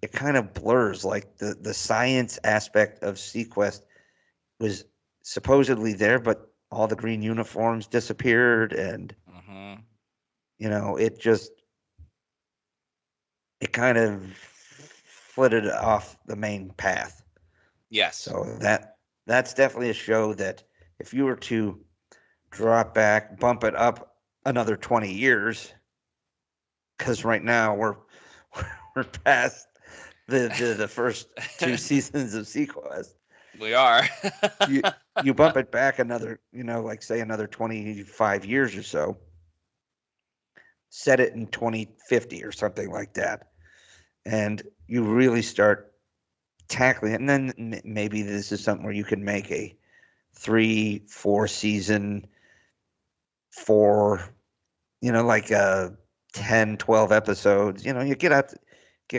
it kind of blurs, like the science aspect of Sequest was supposedly there, but all the green uniforms disappeared, and it kind of flitted off the main path. Yes. So that's definitely a show that if you were to drop back, bump it up another 20 years, because right now we're past the first 2 seasons of Sequest. We are. you bump it back another, say another 25 years or so. Set it in 2050 or something like that, and you really start tackling it. And then maybe this is something where you can make a 3-4 season, 10, 12 episodes. You get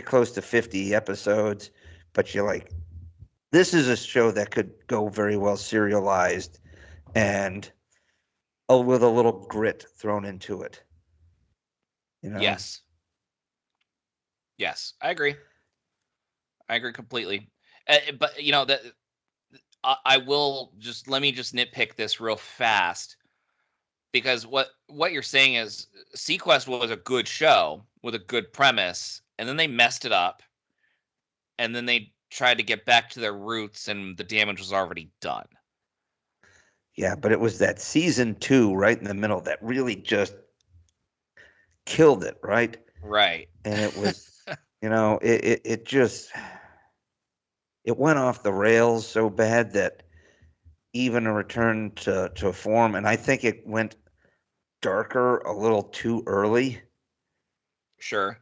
close to 50 episodes, but you're like, this is a show that could go very well serialized and with a little grit thrown into it. Yes, I agree. Completely. But that I will let me nitpick this real fast, because what you're saying is Sequest was a good show with a good premise, and then they messed it up, and then they tried to get back to their roots, and the damage was already done. Yeah, but it was that season 2 right in the middle that really just killed it, right? Right. And it was, it went off the rails so bad that even a return to form, and I think it went darker a little too early. Sure.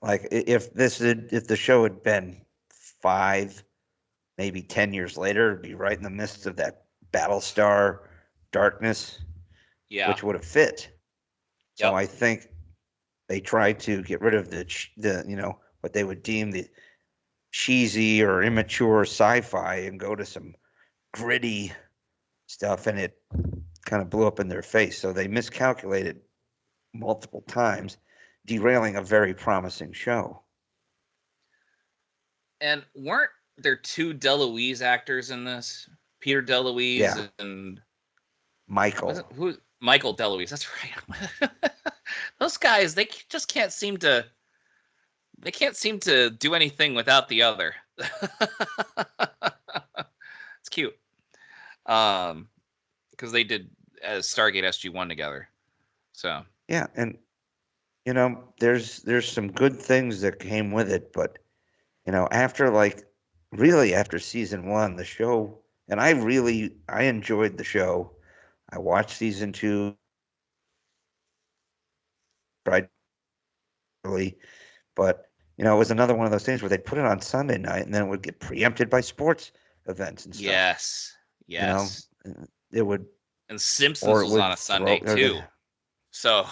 Like if the show had been 5, maybe 10 years later, it'd be right in the midst of that Battlestar darkness, which would have fit. So I think they tried to get rid of the what they would deem the cheesy or immature sci-fi and go to some gritty stuff, and it kind of blew up in their face. So they miscalculated multiple times, derailing a very promising show. And weren't there 2 DeLuise actors in this? Peter DeLuise and Michael. Michael DeLuise? That's right. Those guys, they just can't seem to. They can't seem to do anything without the other. It's cute. Because they did Stargate SG-1 together. So yeah, and there's some good things that came with it, but after season 1, the show, and I enjoyed the show. I watched season 2. Tried really, But it was another one of those things where they'd put it on Sunday night, and then it would get preempted by sports events and stuff. Yes. Yes. It would. And Simpsons was on a Sunday too. So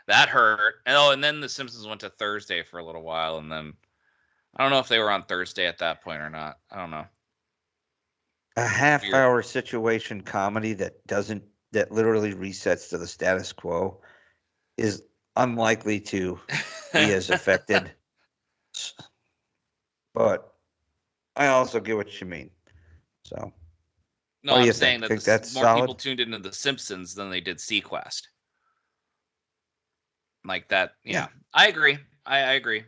that hurt. And then the Simpsons went to Thursday for a little while, and then I don't know if they were on Thursday at that point or not. I don't know. A half-hour situation comedy that literally resets to the status quo is unlikely to be as affected. But I also get what you mean. So no, I'm saying that more solid? People tuned into The Simpsons than they did Sequest. Like that. Yeah. I agree. I agree.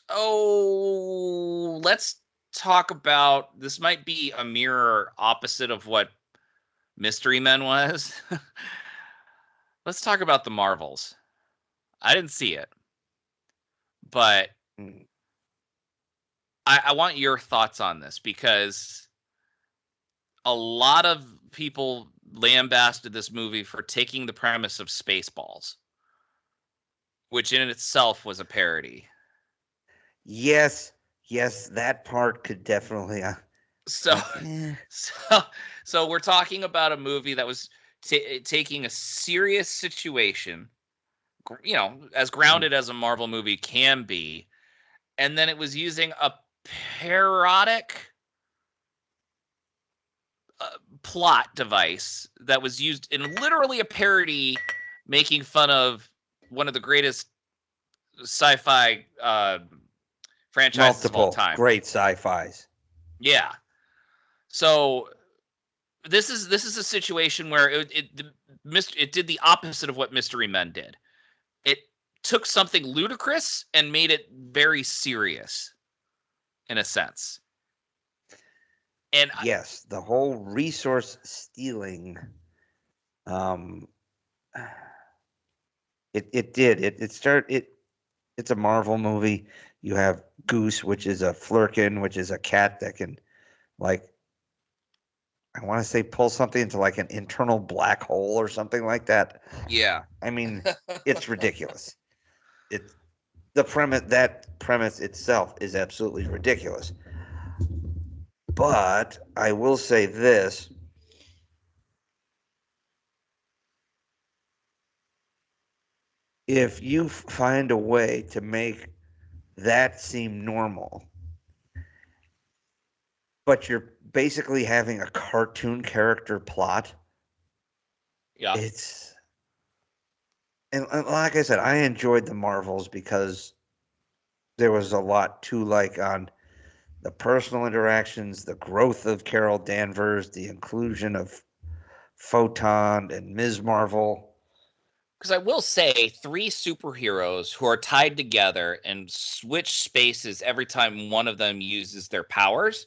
So let's talk about, this might be a mirror opposite of what Mystery Men was. Let's talk about the Marvels. I didn't see it, but I want your thoughts on this, because a lot of people lambasted this movie for taking the premise of Spaceballs, which in itself was a parody. Yes, that part could definitely. So we're talking about a movie that was taking a serious situation, as grounded as a Marvel movie can be, and then it was using a parodic plot device that was used in literally a parody, making fun of one of the greatest sci-fi franchises of all time. Great sci-fis. Yeah. So this is a situation where it did the opposite of what Mystery Men did. It took something ludicrous and made it very serious, in a sense. And yes, the whole resource stealing. It did. It's a Marvel movie. You have Goose, which is a flurkin, which is a cat that can, I want to say, pull something into like an internal black hole or something like that. Yeah. I mean, it's ridiculous. That premise itself is absolutely ridiculous. But I will say this. If you find a way to make that seem normal, but you're basically having a cartoon character plot, and like I said, I enjoyed the Marvels because there was a lot to like on the personal interactions, the growth of Carol Danvers, the inclusion of Photon and Ms. Marvel. Because I will say, 3 superheroes who are tied together and switch spaces every time one of them uses their powers,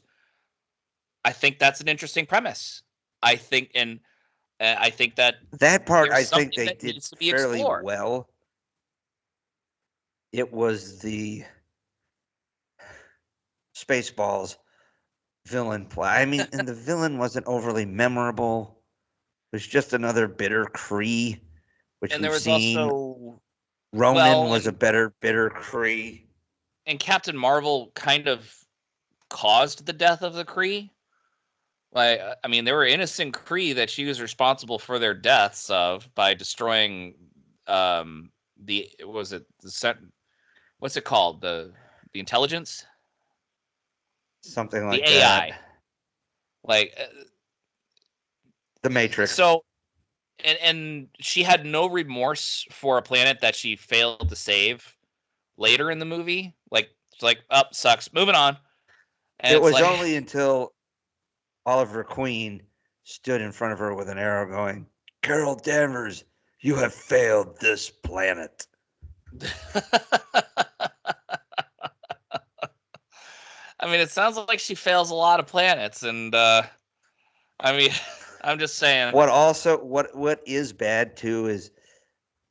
I think that's an interesting premise. I think that part, I think they did fairly well. It was the Spaceballs villain play. I mean, and the villain wasn't overly memorable. It was just another bitter Kree, which and we've there was seen. Also Ronan was a bitter Kree. And Captain Marvel kind of caused the death of the Kree. They were innocent Kree that she was responsible for their deaths by destroying what's it called? The intelligence? Something like the AI. The Matrix. So and she had no remorse for a planet that she failed to save later in the movie. It's sucks. Moving on. And it was only until Oliver Queen stood in front of her with an arrow going, "Carol Danvers, you have failed this planet." It sounds like she fails a lot of planets, and I'm just saying. What is bad too is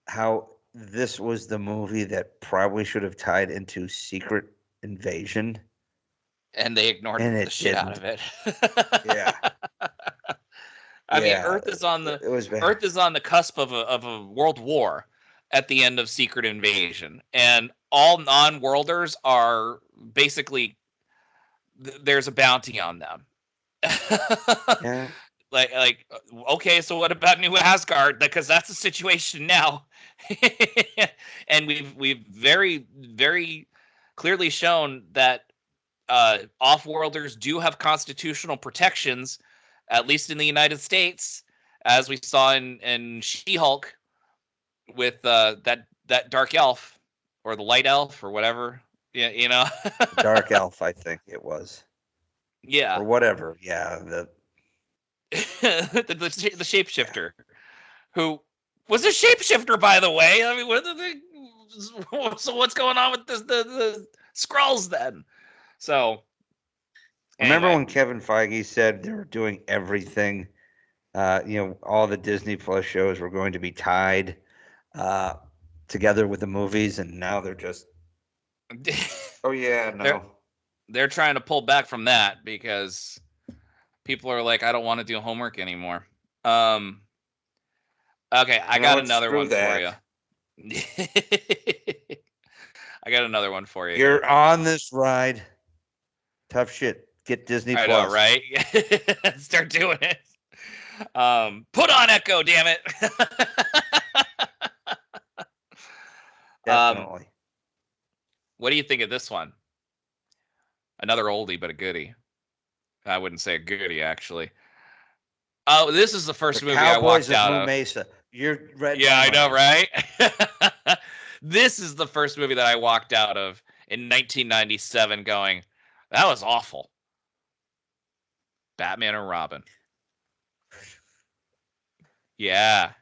how this was the movie that probably should have tied into Secret Invasion. And they ignored the shit out of it. Yeah. I mean, Earth is on it was bad. Earth is on the cusp of a world war at the end of Secret Invasion, and all non-worlders are basically there's a bounty on them. Yeah. Like okay, so what about New Asgard? Because that's the situation now. And we've very very clearly shown that off-worlders do have constitutional protections, at least in the United States, as we saw in She-Hulk with that dark elf or the light elf or whatever. Yeah, you know. Dark elf, I think it was. Yeah. Or whatever. Yeah. the shapeshifter, who was a shapeshifter, by the way. I mean, so what's going on with the Skrulls then? So, remember anyway. when Kevin Feige said they were doing everything? All the Disney Plus shows were going to be tied together with the movies, and now they're just. Oh yeah, no. They're trying to pull back from that because people are like, I don't want to do homework anymore. Okay, I got another one for you. I got another one for you. You're on this ride. Tough shit. Get Disney Plus. I know, right? Start doing it. Put on Echo, damn it. Definitely. What do you think of this one? Another oldie, but a goodie. I wouldn't say a goodie, actually. Oh, this is the first movie I walked out of. Mesa. You're ready. Yeah, I know, right? This is the first movie that I walked out of in 1997 going, that was awful. Batman and Robin. Yeah.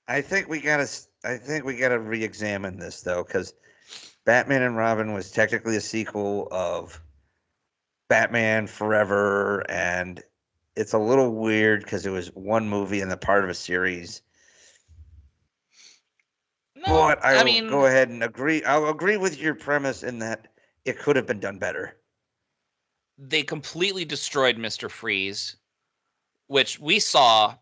I think we gotta re-examine this though, because Batman and Robin was technically a sequel of Batman Forever, and it's a little weird because it was one movie and the part of a series. No, but I will go ahead and agree. I'll agree with your premise in that it could have been done better. They completely destroyed Mr. Freeze, which we saw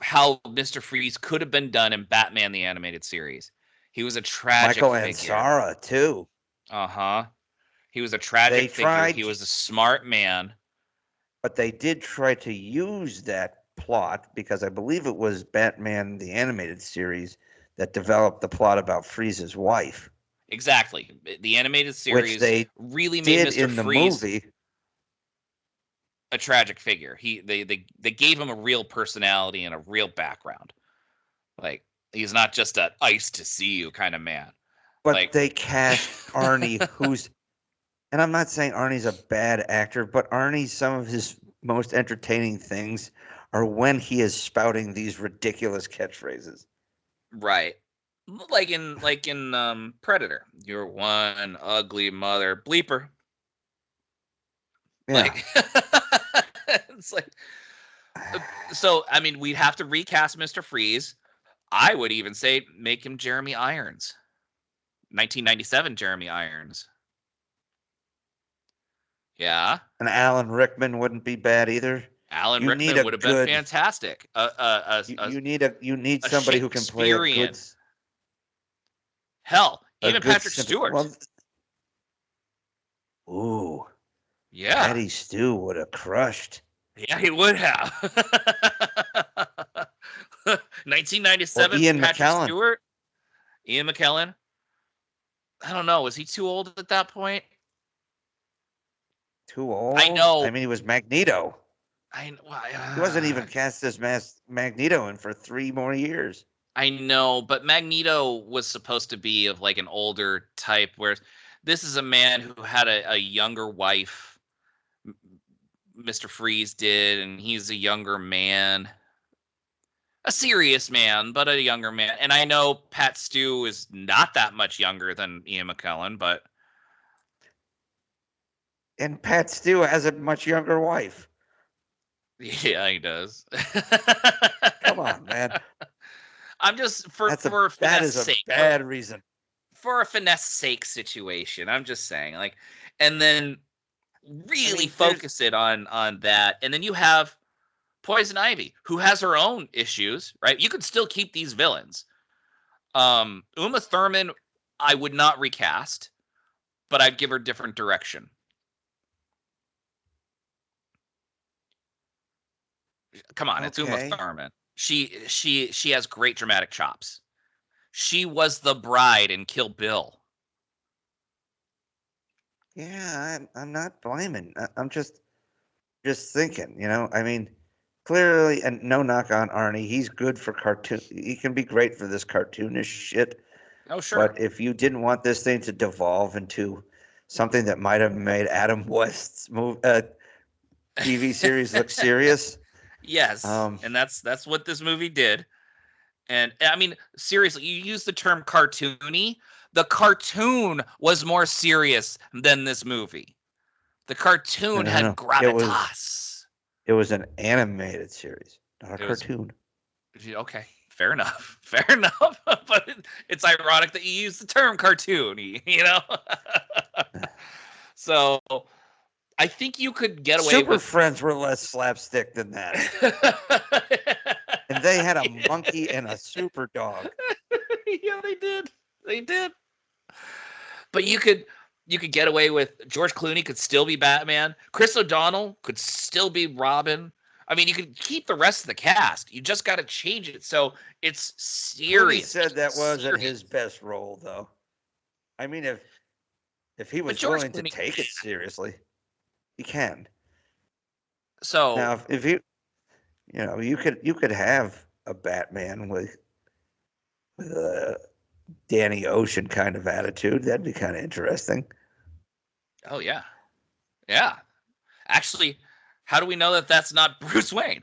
how Mr. Freeze could have been done in Batman the Animated Series. He was a tragic Michael figure. Ansara too. Uh-huh. He was a tragic figure. He was a smart man. But they did try to use that plot because I believe it was Batman the Animated Series that developed the plot about Freeze's wife. Exactly. The animated series they really made Mr. Freeze movie a tragic figure. They gave him a real personality and a real background. Like, he's not just an ice to see you kind of man. But they cast Arnie, who's, and I'm not saying Arnie's a bad actor, but Arnie, some of his most entertaining things are when he is spouting these ridiculous catchphrases. Right. Like in Predator. You're one ugly mother bleeper. Yeah. Like, it's like, so, I mean, we'd have to recast Mr. Freeze. I would even say make him Jeremy Irons. 1997 Jeremy Irons. Yeah. And Alan Rickman wouldn't be bad either. Alan Rickman would have been fantastic. You need somebody who can play a good. Hell, even Patrick Stewart. Ooh. Yeah. Patty Stew would have crushed. Yeah, he would have. 1997 Ian Patrick McKellen. Stewart. Ian McKellen. I don't know. Was he too old at that Too old? I know. I mean, he was Magneto. He wasn't even cast as Magneto in for 3 more years. I know, but Magneto was supposed to be of like an older type, whereas this is a man who had a younger wife. Mr. Freeze did, and he's a younger man. A serious man, but a younger man. And I know Pat Stew is not that much younger than Ian McKellen, but... And Pat Stew has a much younger wife. Yeah, he does. Come on, man. I'm just for that is a bad reason. For a finesse sake situation, I'm just saying, like, and then really focus it on that, and then you have Poison Ivy, who has her own issues, right? You could still keep these villains. Uma Thurman, I would not recast, but I'd give her different direction. Come on, it's Uma Thurman. She has great dramatic chops. She was the bride in Kill Bill. Yeah, I'm not blaming. I'm just thinking, you know. I mean, clearly, and no knock on Arnie, he's good for cartoon. He can be great for this cartoonish shit. Oh, sure. But if you didn't want this thing to devolve into something that might have made Adam West's TV series look serious, yes, and that's what this movie did. And I mean, seriously, you use the term cartoony. The cartoon was more serious than this movie. The cartoon had gravitas. It was an animated series, not a cartoon. Okay, fair enough. Fair enough. But it's ironic that you use the term cartoony, you know? So I think you could get away Super with... Friends were less slapstick than that. And they had a monkey and a super dog. Yeah, they did. They did. But you could get away with George Clooney could still be Batman. Chris O'Donnell could still be Robin. I mean, you could keep the rest of the cast. You just got to change it so it's serious. He said that wasn't his best role, though. I mean, if he was willing to take it seriously, he can. So now, if you know, you could have a Batman with a Danny Ocean kind of attitude. That'd be kind of interesting. Oh yeah, yeah. Actually, how do we know that that's not Bruce Wayne?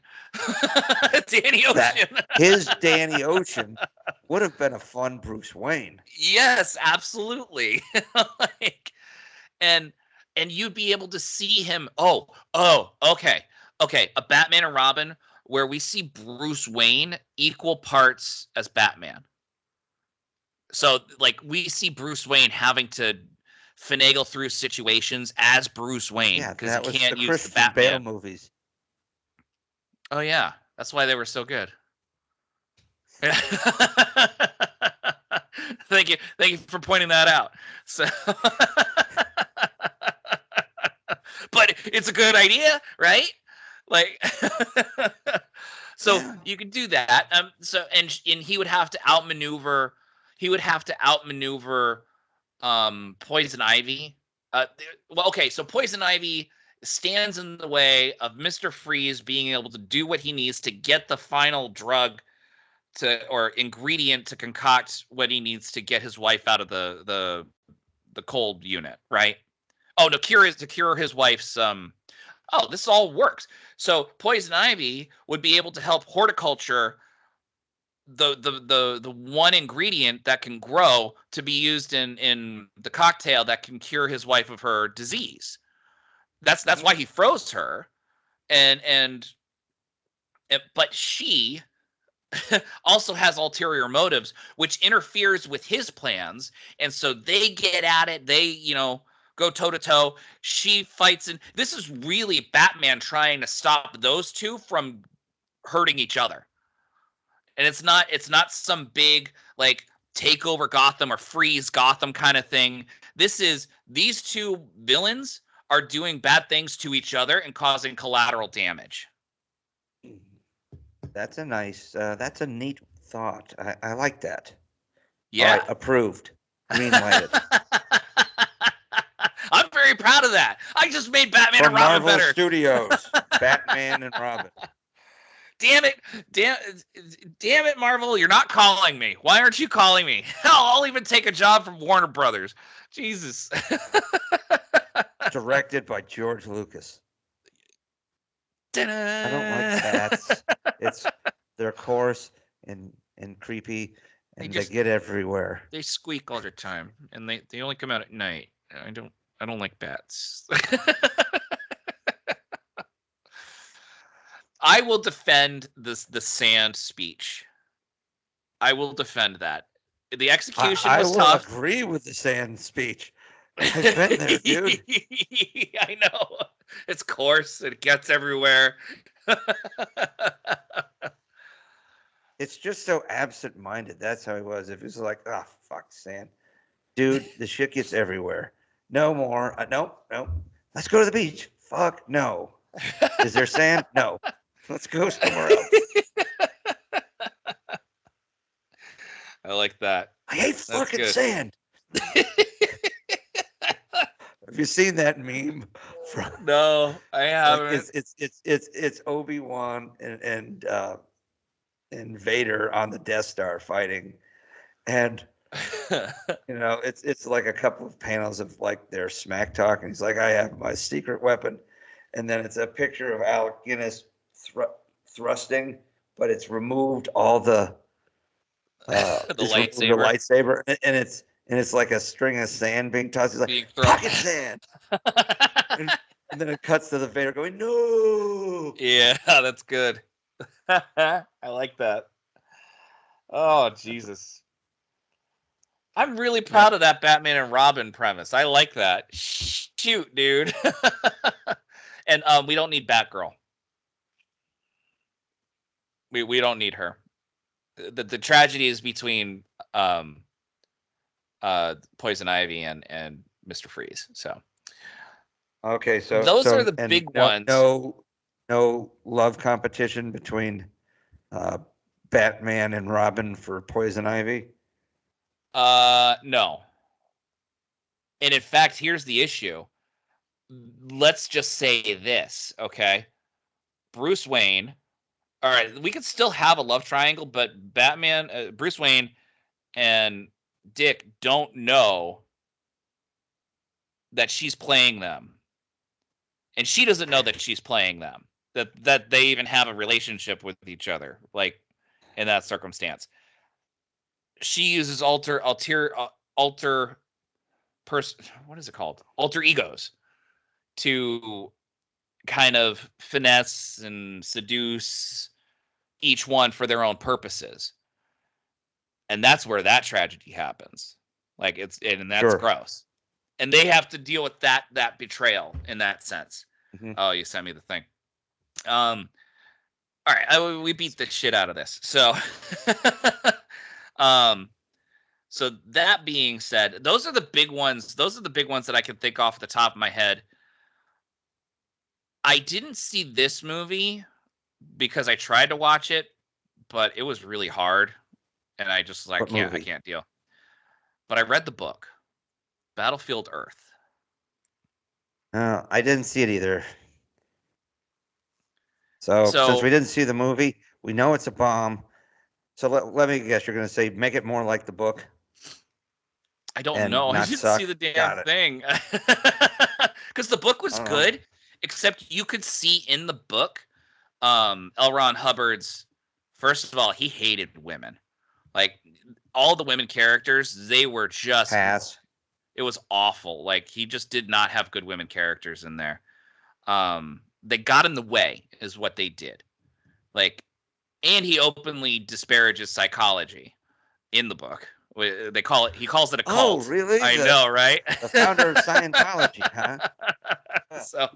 Danny Ocean. His Danny Ocean would have been a fun Bruce Wayne. Yes, absolutely. and you'd be able to see him. Oh, okay. A Batman and Robin where we see Bruce Wayne equal parts as Batman. So, like, we see Bruce Wayne having to finagle through situations as Bruce Wayne because he can't use the Batman Bale movies. Oh yeah, that's why they were so good. Thank you for pointing that out. So, but it's a good idea, right? Like, so yeah. You could do that. So and he would have to outmaneuver. He would have to outmaneuver Poison Ivy. Well, okay, so Poison Ivy stands in the way of Mr. Freeze being able to do what he needs to get the final drug or ingredient to concoct what he needs to get his wife out of the cold unit, right? Oh, to cure his wife's this all works. So Poison Ivy would be able to help horticulture the one ingredient that can grow to be used in the cocktail that can cure his wife of her disease. That's why he froze her, but she also has ulterior motives, which interferes with his plans, and so they get at it. They go toe to toe. She fights, and this is really Batman trying to stop those two from hurting each other. And it's not some big like take over Gotham or freeze Gotham kind of thing. These two villains are doing bad things to each other and causing collateral damage. That's a neat thought. I like that. Yeah. All right, approved. Green lighted. I'm very proud of that. I just made Batman From and Robin Marvel better. Studios. Batman and Robin. Damn it, Marvel! You're not calling me. Why aren't you calling me? Hell, I'll even take a job from Warner Brothers. Jesus. Directed by George Lucas. Ta-da! I don't like bats. They're coarse and creepy, and they get everywhere. They squeak all the time, and they only come out at night. I don't like bats. I will defend the sand speech. I will defend that. The execution was tough. I will agree with the sand speech. I've been there, dude. I know. It's coarse. It gets everywhere. It's just so absent-minded. That's how he was. If he was like, oh, fuck, sand. Dude, the shit gets everywhere. No more. Nope. Let's go to the beach. Fuck, no. Is there sand? No. Let's go somewhere else. I like that. I hate That's fucking good. sand. Have you seen that meme? No, I haven't. It's Obi-Wan and Vader on the Death Star fighting, and it's like a couple of panels of like their smack talk, and he's like, "I have my secret weapon," and then it's a picture of Alec Guinness thrusting, but it's removed all the lightsaber, and it's like a string of sand being tossed. He's like, pocket sand. and then it cuts to the Vader going, no. Yeah, that's good. I like that. Oh, Jesus. I'm really proud of that Batman and Robin premise. I like that. Shoot, dude. And we don't need Batgirl. We don't need her. The tragedy is between Poison Ivy and Mr. Freeze. So okay, so those are the big ones. No love competition between Batman and Robin for Poison Ivy. No. And in fact, here's the issue. Let's just say this, okay? Bruce Wayne. All right, we could still have a love triangle, but Batman, Bruce Wayne, and Dick don't know that she's playing them, and she doesn't know that she's playing them. That they even have a relationship with each other, like in that circumstance. She uses alter egos to kind of finesse and seduce each one for their own purposes. And that's where that tragedy happens. Like that's sure. Gross. And they have to deal with that betrayal in that sense. Mm-hmm. Oh, you sent me the thing. All right, we beat the shit out of this. So so that being said, those are the big ones. Those are the big ones that I can think off the top of my head. I didn't see this movie because I tried to watch it, but it was really hard, and I just I can't deal. But I read the book, Battlefield Earth. I didn't see it either. So since we didn't see the movie, we know it's a bomb. So let me guess, you're going to say make it more like the book. I don't know. I didn't see the damn thing because the book was good. Except you could see in the book, L. Ron Hubbard's, first of all, he hated women. Like, all the women characters, they were just... Pass. It was awful. Like, he just did not have good women characters in there. They got in the way, is what they did. Like, and he openly disparages psychology in the book. He calls it a cult. Oh, really? I know, right? The founder of Scientology, huh? So...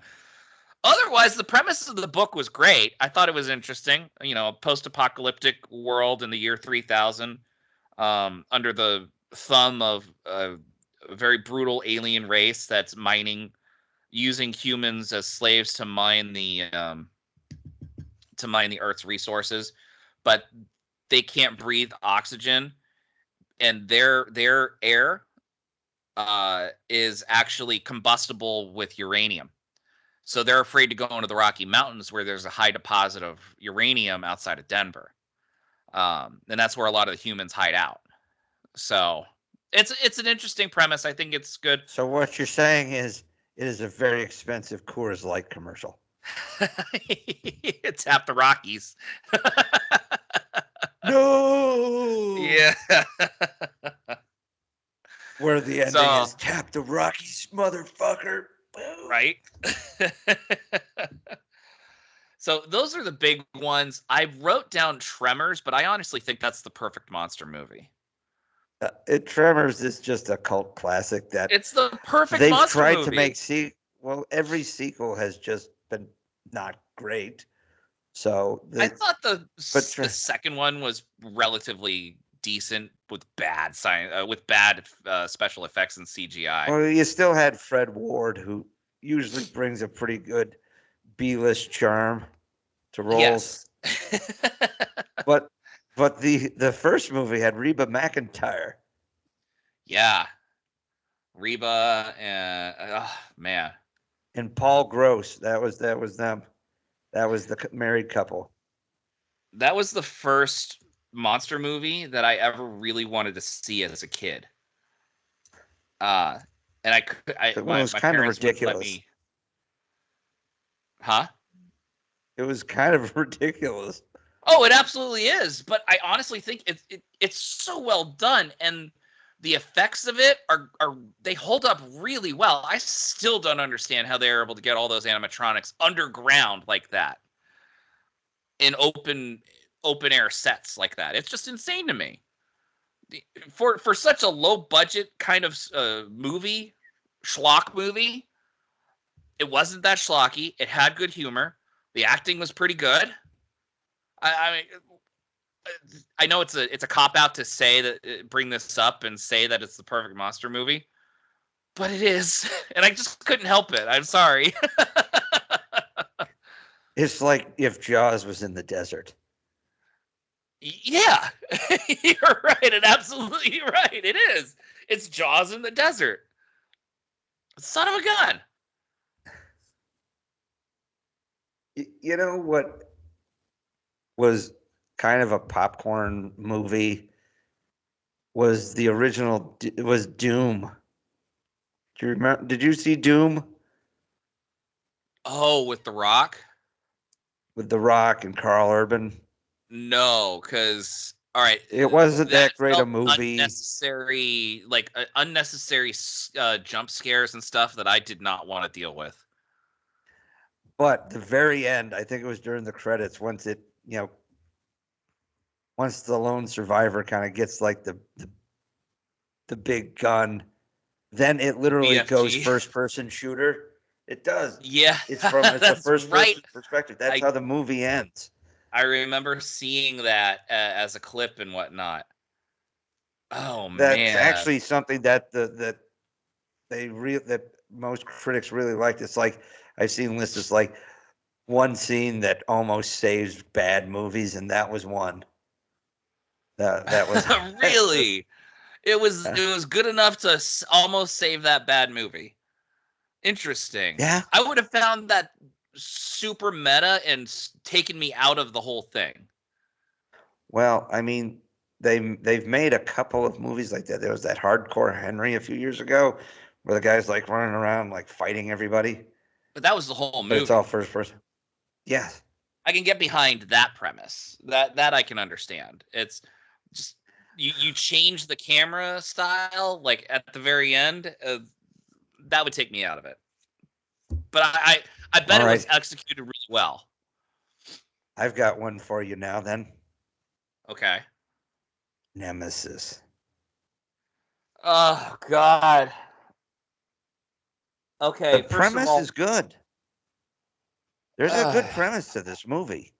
Otherwise, the premise of the book was great. I thought it was interesting. A post-apocalyptic world in the year 3000, under the thumb of a very brutal alien race that's using humans as slaves to mine the Earth's resources, but they can't breathe oxygen, and their air is actually combustible with uranium. So they're afraid to go into the Rocky Mountains where there's a high deposit of uranium outside of Denver. And that's where a lot of the humans hide out. So it's an interesting premise. I think it's good. So what you're saying is it is a very expensive Coors Light commercial. It's half the Rockies. No! Yeah. Where the ending is tap the Rockies, motherfucker. Right. So those are the big ones. I wrote down Tremors, but I honestly think that's the perfect monster movie. Tremors is just a cult classic that it's the perfect monster movie. They've tried to make every sequel has just been not great. So I thought the but second one was relatively decent with bad science, with bad special effects and CGI. well, you still had Fred Ward, who usually brings a pretty good B-list charm to roles. Yes. but the first movie had Reba McEntire. Yeah. Reba and man. And Paul Gross. That was them. That was the married couple. That was the first monster movie that I ever really wanted to see as a kid. And my kind of parents wouldn't let ridiculous. me. Huh? It was kind of ridiculous. Oh, it absolutely is. But I honestly think it's so well done, and the effects of it are they hold up really well. I still don't understand how they were able to get all those animatronics underground like that in open air sets like that. It's just insane to me. For such a low budget kind of movie, schlock movie, it wasn't that schlocky. It had good humor. The acting was pretty good. I mean, I know it's a cop out to say that, bring this up and say that it's the perfect monster movie, but it is, and I just couldn't help it. I'm sorry. It's like if Jaws was in the desert. Yeah, you're right, and absolutely right. It is. It's Jaws in the desert. Son of a gun. You know what was kind of a popcorn movie was the original. It was Doom. Do you remember? Did you see Doom? Oh, with The Rock? With The Rock and Carl Urban? No, because all right, it wasn't that great a movie. Unnecessary, unnecessary jump scares and stuff that I did not want to deal with. But the very end, I think it was during the credits, once the lone survivor kind of gets like the big gun, then it literally BFG. goes first person shooter. It does. Yeah, it's a first person perspective. That's how the movie ends. I remember seeing that as a clip and whatnot. Oh man, that's actually something that that most critics really liked. It's like I've seen lists. It's like one scene that almost saves bad movies, and that was one. That was really. It was good enough to almost save that bad movie. Interesting. Yeah, I would have found that super meta and taken me out of the whole thing. Well, I mean, they've made a couple of movies like that. There was that Hardcore Henry a few years ago, where the guy's like running around like fighting everybody. But that was the whole movie. But it's all first person. Yeah, I can get behind that premise. That I can understand. It's just you change the camera style like at the very end. That would take me out of it. But I bet it was executed really well. I've got one for you now then. Okay. Nemesis. Oh, God. Okay. The premise is good. There's a good premise to this movie.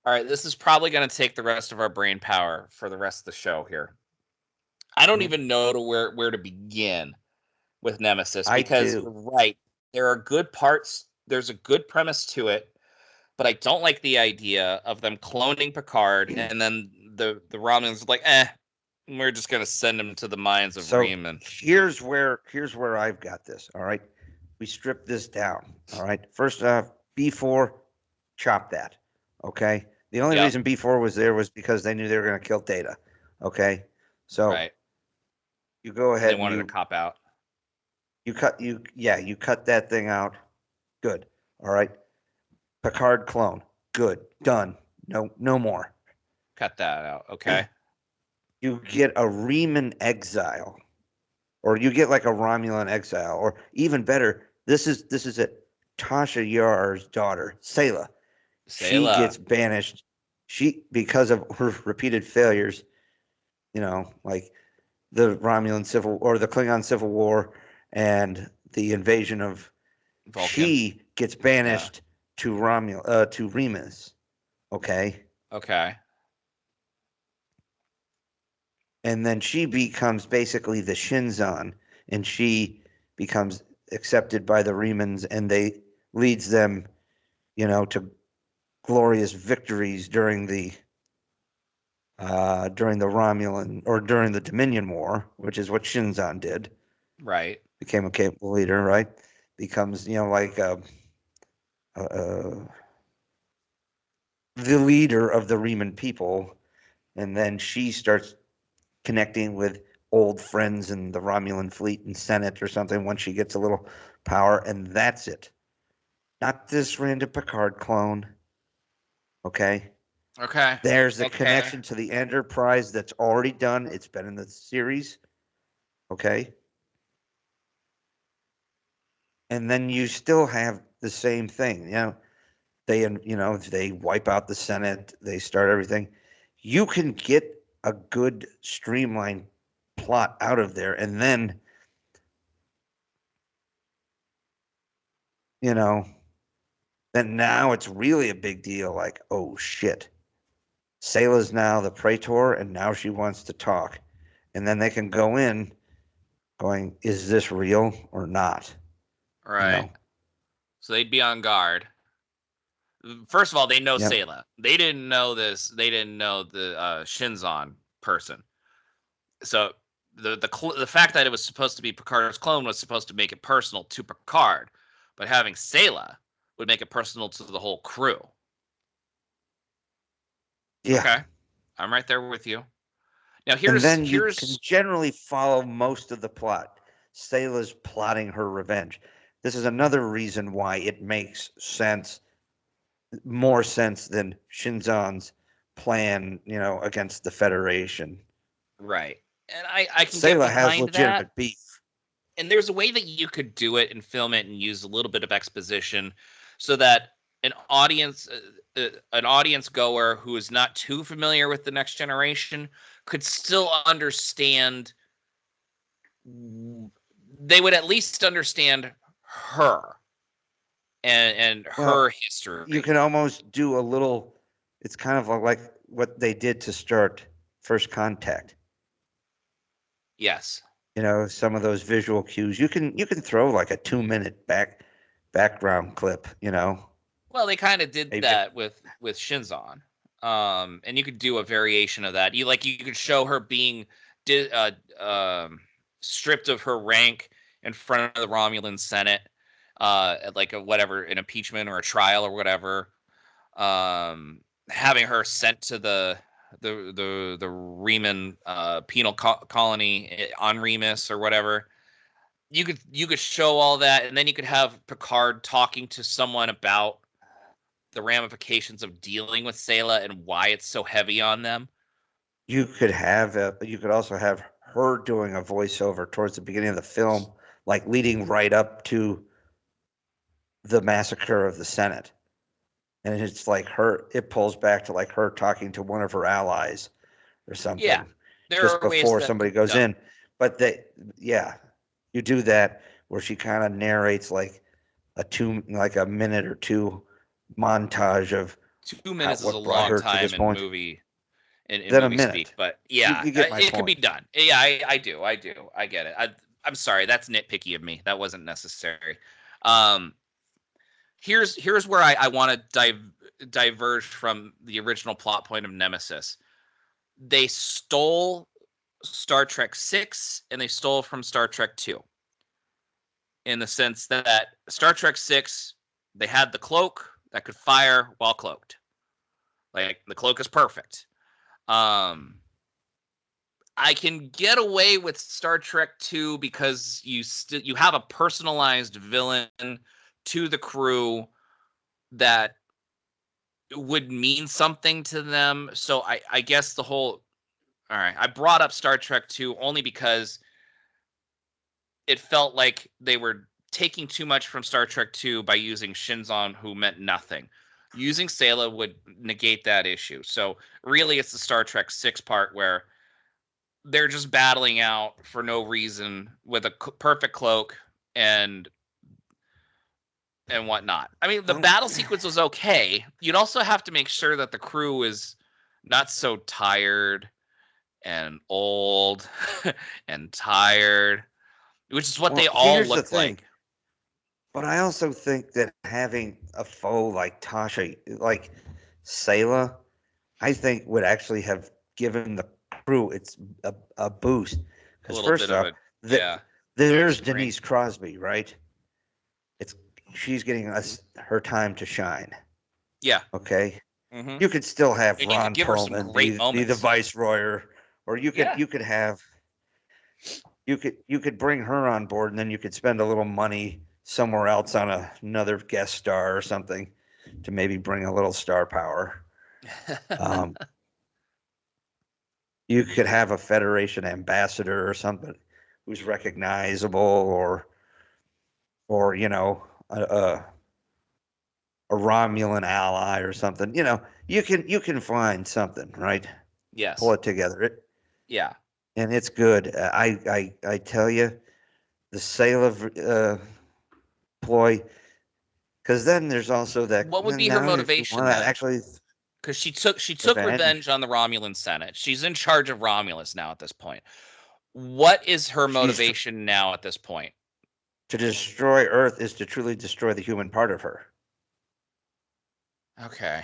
All right. This is probably going to take the rest of our brain power for the rest of the show here. I don't even know where to begin with Nemesis because you're right. There are good parts. There's a good premise to it, but I don't like the idea of them cloning Picard and then the Romulans are like, we're just gonna send him to the mines of Ream. Here's where I've got this. All right, we strip this down. All right, first off, B4, chop that. Okay, the only reason B4 was there was because they knew they were gonna kill Data. Okay, so you go ahead. They wanted to cop out. You cut that thing out. Good. All right. Picard clone. Good. Done. No more. Cut that out. Okay. You get a Riemann exile, or you get like a Romulan exile, or even better, this is it. Tasha Yar's daughter, Sayla. She gets banished. Because of her repeated failures, like the Romulan Civil or the Klingon Civil War and the invasion of Vulcan. She gets banished to Remus. Okay. Okay. And then she becomes basically the Shinzon, and she becomes accepted by the Remans, and they leads them, to glorious victories during the Romulan or during the Dominion War, which is what Shinzon did. Right. Became a capable leader, right? Becomes, like the leader of the Reman people, and then she starts connecting with old friends in the Romulan fleet and Senate or something once she gets a little power, and that's it. Not this random Picard clone. Okay? Okay. There's a connection to the Enterprise that's already done. It's been in the series. Okay? And then you still have the same thing. They wipe out the Senate, they start everything. You can get a good streamlined plot out of there, and then then now it's really a big deal. Like, oh shit, Sayla's now the Praetor, and now she wants to talk, and then they can go in, going, is this real or not? Right. So they'd be on guard. First of all, they know Sayla. They didn't know this. They didn't know the Shinzon person. So the fact that it was supposed to be Picard's clone was supposed to make it personal to Picard, but having Sayla would make it personal to the whole crew. Yeah. Okay. I'm right there with you. Now you can generally follow most of the plot. Sayla's plotting her revenge. This is another reason why it makes sense, more sense than Shinzon's plan, against the Federation. Right. And I can Sayla get has behind legitimate that. beef. And there's a way that you could do it and film it and use a little bit of exposition so that an audience goer who is not too familiar with the Next Generation could still understand. They would at least understand her and her history. You can almost do a little. It's kind of like what they did to start First Contact. Yes. Some of those visual cues. You can throw like a 2-minute background clip. Well, they kind of did that with Shinzon, and you could do a variation of that. You could show her being stripped of her rank in front of the Romulan Senate, at like an impeachment or a trial or whatever. Having her sent to the Reman penal colony on Remus or whatever. You could show all that, and then you could have Picard talking to someone about the ramifications of dealing with Sayla and why it's so heavy on them. You could also have her doing a voiceover towards the beginning of the film, like leading right up to the massacre of the Senate. And it's like it pulls back to like her talking to one of her allies or something. Yeah. Just before somebody goes in. But you do that where she kind of narrates like a minute or two montage of 2 minutes is a long time in movie. In then movie a minute. Speak, but yeah, you get my it point. could be done. Yeah, I do. I get it. I'm sorry, that's nitpicky of me. That wasn't necessary. Here's where I want to diverge from the original plot point of Nemesis. They stole Star Trek 6 and they stole from Star Trek 2. In the sense that Star Trek 6, they had the cloak that could fire while cloaked. Like, the cloak is perfect. I can get away with Star Trek 2 because you have a personalized villain to the crew that would mean something to them. So I guess all right, I brought up Star Trek 2 only because it felt like they were taking too much from Star Trek 2 by using Shinzon, who meant nothing. Using Sayla would negate that issue. So really it's the Star Trek 6 part where they're just battling out for no reason with a perfect cloak, and and whatnot. I mean, the battle sequence was okay. You'd also have to make sure that the crew is not so tired and old and tired, which is what they all look like. But I also think that having a foe like Tasha, like Sayla, I think would actually have given the crew a boost. Because first off, there's Denise Crosby, right? She's getting us her time to shine. Yeah. Okay. Mm-hmm. You could still have Ron Perlman be the viceroy, or you could have you could bring her on board, and then you could spend a little money somewhere else on another guest star or something to maybe bring a little star power. You could have a Federation ambassador or something who's recognizable, or you know, a Romulan ally or something. You know, you can find something, right? Yes. Pull it together. Yeah. And it's good. I tell you, the Sayla ploy, because then there's also that. What would be her motivation? Actually, because she took revenge on the Romulan Senate. She's in charge of Romulus now at this point. What is her motivation now at this point? To destroy Earth is to truly destroy the human part of her. Okay.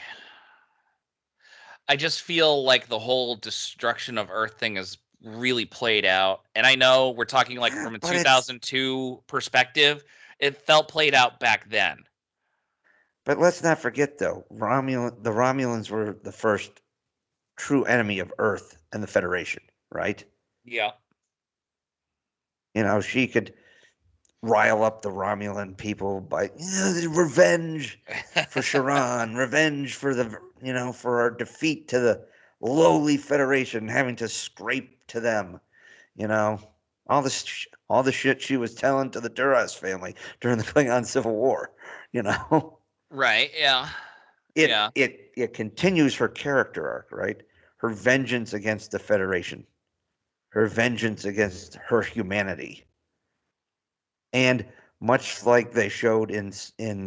I just feel like the whole destruction of Earth thing is really played out. And I know we're talking like from a 2002 perspective. It felt played out back then. But let's not forget, though, the Romulans were the first true enemy of Earth and the Federation, right? Yeah. You know, she could rile up the Romulan people by revenge for Sharon, revenge for for our defeat to the lowly Federation, having to scrape to them, you know, all the shit she was telling to the Duras family during the Klingon Civil War, you know. Right. Yeah. It continues her character arc, right? Her vengeance against the Federation, her vengeance against her humanity. And much like they showed in Star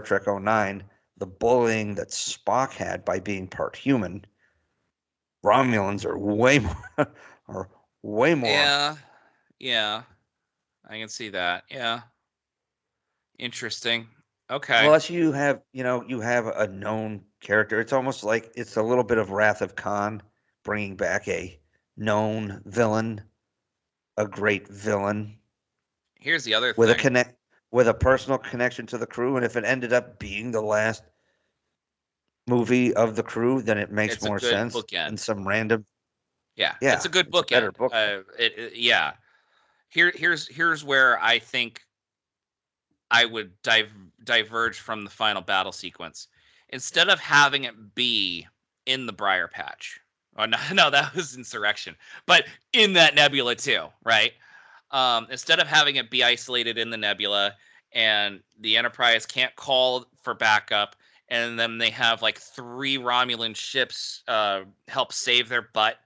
Trek 09, the bullying that Spock had by being part human, Romulans are way more. Yeah. I can see that. Yeah. Interesting. Okay. Plus, you have a known character. It's almost like it's a little bit of Wrath of Khan, bringing back a known villain, a great villain. Here's the other thing. With a personal connection to the crew, and if it ended up being the last movie of the crew, then it makes more sense than some random. Yeah, it's a good bookend. Better book. Yeah. Here's where I think I would diverge from the final battle sequence. Instead of having it be in the Briar Patch. Oh, no, that was Insurrection. But in that nebula too, right? Instead of having it be isolated in the nebula and the Enterprise can't call for backup, and then they have like 3 Romulan ships help save their butt,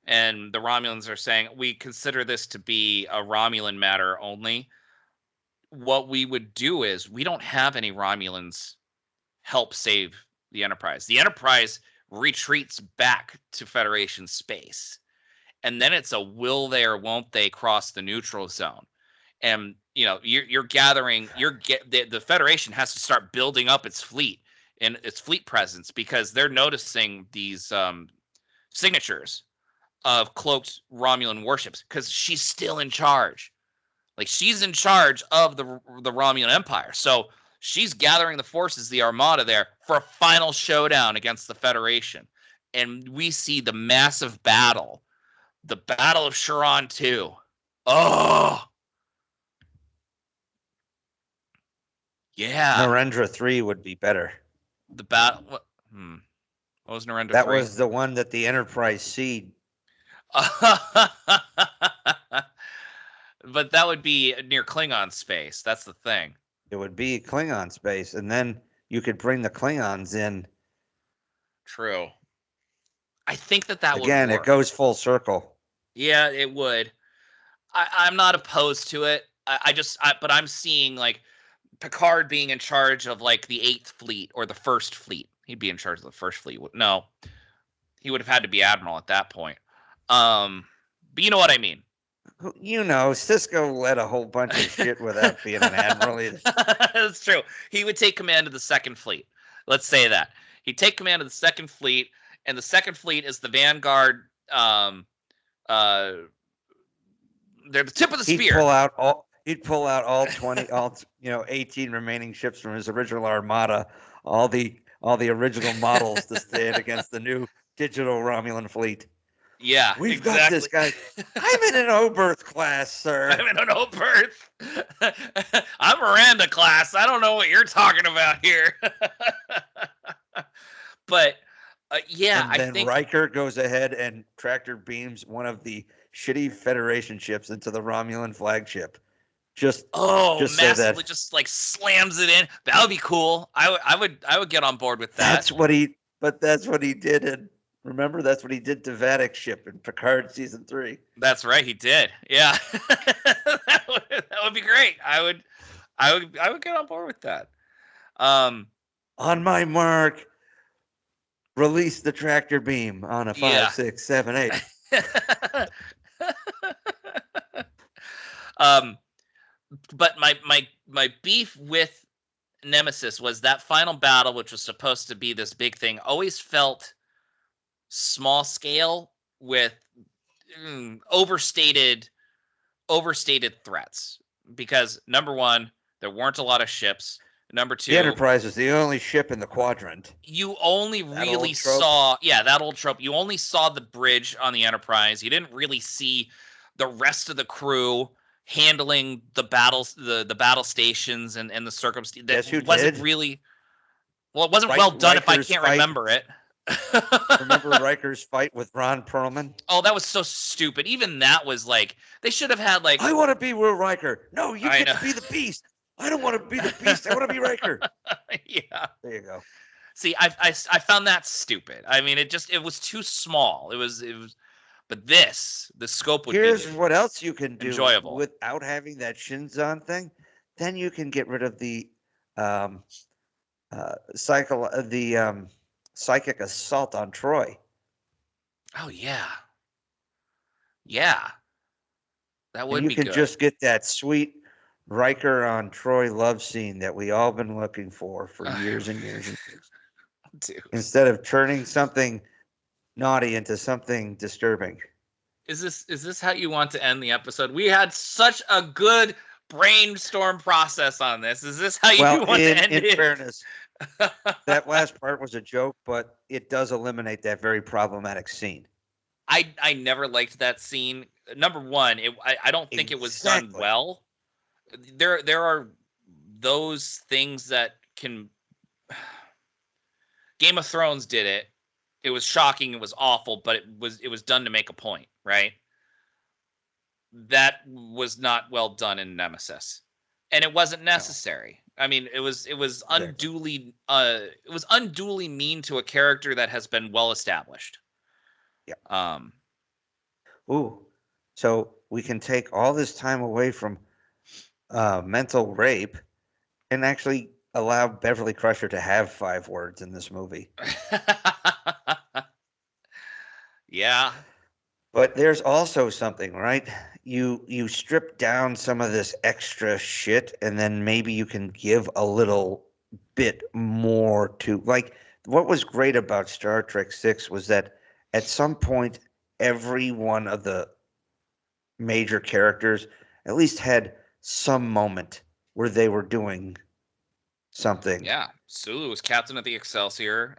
and the Romulans are saying, we consider this to be a Romulan matter only. What we would do is we don't have any Romulans help save the Enterprise. The Enterprise retreats back to Federation space. And then it's a will they or won't they cross the neutral zone. And, you know, you're gathering, the Federation has to start building up its fleet and its fleet presence, because they're noticing these signatures of cloaked Romulan warships, because she's still in charge. Like, she's in charge of the Romulan Empire. So she's gathering the forces, the Armada there, for a final showdown against the Federation. And we see the massive battle. The Battle of Sharon 2. Oh! Yeah. Narendra 3 would be better. The battle... What was Narendra 3? That was the one that the Enterprise seed. But that would be near Klingon space. That's the thing. It would be Klingon space, and then you could bring the Klingons in. True. I think that would again, work. It goes full circle. Yeah, it would. I'm not opposed to it. But I'm seeing like Picard being in charge of like the 8th Fleet or the 1st Fleet. He'd be in charge of the 1st Fleet. No, he would have had to be admiral at that point. But you know what I mean. You know, Cisco led a whole bunch of shit without being an admiral either. That's true. He would take command of the 2nd Fleet. Let's say that. He'd take command of the 2nd Fleet, and the 2nd Fleet is the vanguard. They're the tip of the spear. He'd pull out all 18 remaining ships from his original armada, all the original models to stand against the new digital Romulan fleet. Yeah, we've got this guy. I'm in an Oberth class, sir. I'm in an Oberth. I'm Miranda class. I don't know what you're talking about here. But yeah, and then I think Riker goes ahead and tractor beams one of the shitty Federation ships into the Romulan flagship. Massively just like slams it in. That would be cool. I would get on board with that. That's what he did. Remember, that's what he did to Vadic's ship in Picard season 3. That's right, he did. Yeah, that would be great. I would get on board with that. On my mark, release the tractor beam on a 5, 6, 7, 8. But my beef with Nemesis was that final battle, which was supposed to be this big thing, always felt small scale with overstated threats. Because number one, there weren't a lot of ships. Number two, the Enterprise was the only ship in the quadrant. You only really saw that old trope. You only saw the bridge on the Enterprise. You didn't really see the rest of the crew handling the battles, the battle stations and the circumstance. Yes, you wasn't did. Really. Well, it wasn't well done. Riker's if I can't remember it. Remember Riker's fight with Ron Perlman? Oh, that was so stupid. Even that was like they should have had like. I want to be Will Riker. No, you get to be the Beast. I don't want to be the Beast. I want to be Riker. Yeah. There you go. See, I found that stupid. I mean, it was too small. It was. But the scope would Here's be what else you can do enjoyable without having that Shinzon thing. Then you can get rid of the psychic assault on Troy. Oh yeah. Yeah. That would be good. You can just get that sweet Riker on Troy love scene that we all been looking for years and years and years. Dude. Instead of turning something naughty into something disturbing. Is this how you want to end the episode? We had such a good brainstorm process on this. Is this how you want to end it? In fairness, that last part was a joke, but it does eliminate that very problematic scene. I never liked that scene. Number one, I don't think it was done well. There are those things that can. Game of Thrones did it. It was shocking. It was awful, but it was done to make a point, right? That was not well done in Nemesis, and it wasn't necessary. No. I mean, it was unduly mean to a character that has been well established. Yeah. Ooh, so we can take all this time away from mental rape, and actually allow Beverly Crusher to have 5 words in this movie. Yeah. But there's also something, right? You strip down some of this extra shit, and then maybe you can give a little bit more to, like, what was great about Star Trek 6 was that at some point, every one of the major characters at least had some moment where they were doing something. Yeah. Sulu was captain of the Excelsior.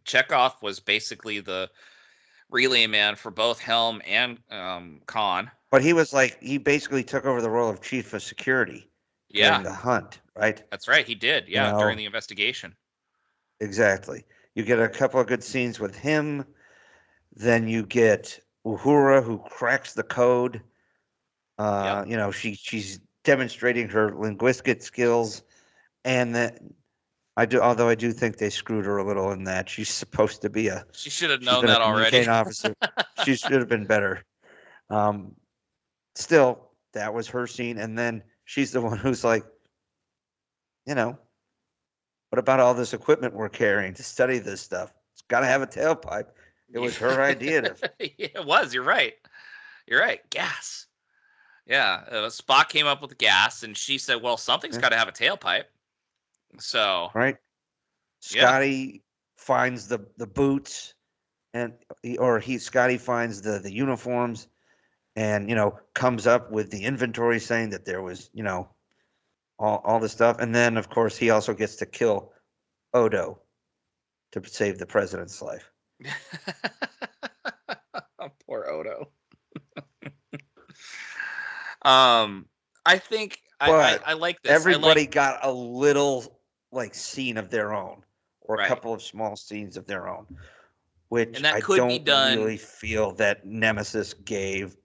Chekhov was basically the relay man for both Helm and Khan. But he basically took over the role of chief of security during the hunt, right? That's right. He did. Yeah. During the investigation. Exactly. You get a couple of good scenes with him. Then you get Uhura, who cracks the code. She's demonstrating her linguistic skills, and that I do think they screwed her a little in that she's supposed to be she should have known that already. Officer. She should have been better. still, that was her scene. And then she's the one who's like, what about all this equipment we're carrying to study this stuff? It's got to have a tailpipe. It was her idea. It was. You're right. Gas. Yeah. Spock came up with gas, and she said, well, something's got to have a tailpipe. So. Right. Scotty finds the boots, Scotty finds the uniforms, and comes up with the inventory saying that there was all this stuff, and then of course he also gets to kill Odo to save the president's life. Poor Odo. I think I like this. Everybody got a little scene of their own, or a Right. couple of small scenes of their own, which And that I could don't be done. really feel that Nemesis gave,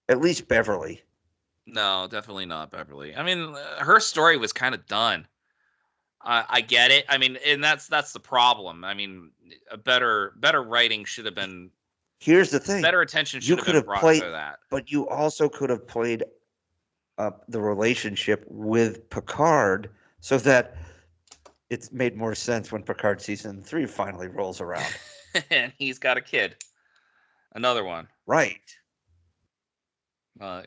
at least Beverly. No, definitely not Beverly. I mean, her story was kind of done. I get it. I mean, and that's the problem. I mean, a better writing should have been. Here's the thing: better attention should have been brought to that. But you also could have played up the relationship with Picard so that it's made more sense when Picard season 3 finally rolls around. And he's got a kid, another one. Right.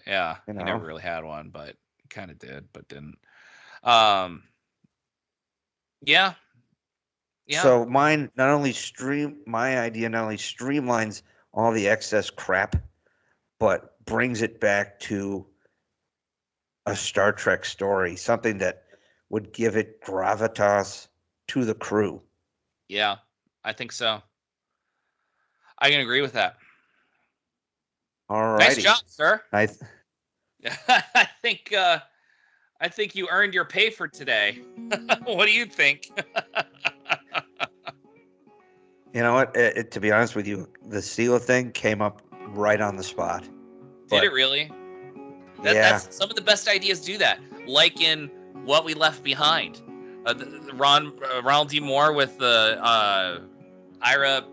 Yeah, he never really had one, but kind of did, but didn't. Yeah. So my idea not only streamlines all the excess crap, but brings it back to a Star Trek story, something that would give it gravitas to the crew. Yeah, I think so. I can agree with that. All right. Nice job, sir. I think you earned your pay for today. What do you think? You know what? To be honest with you, the Sela thing came up right on the spot. Did it really? That's some of the best ideas do that. Like in What We Left Behind. Ronald D. Moore with the Ira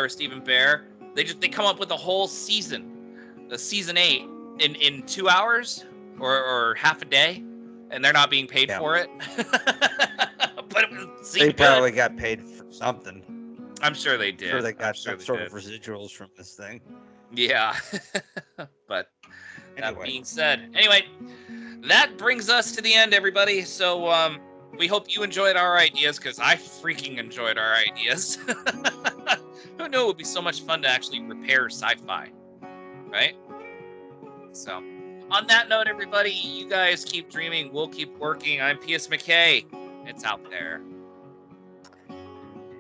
Stephen Bear. They come up with a whole season, season 8, in 2 hours or half a day, and they're not being paid for it. But they probably got paid for something. I'm sure they did. I'm sure they got some sort of residuals from this thing. Yeah. But that being said, anyway, that brings us to the end, everybody. So we hope you enjoyed our ideas, because I freaking enjoyed our ideas. Who knew it would be so much fun to actually repair sci-fi, right? So on that note, everybody, you guys keep dreaming. We'll keep working. I'm P.S. McKay. It's out there.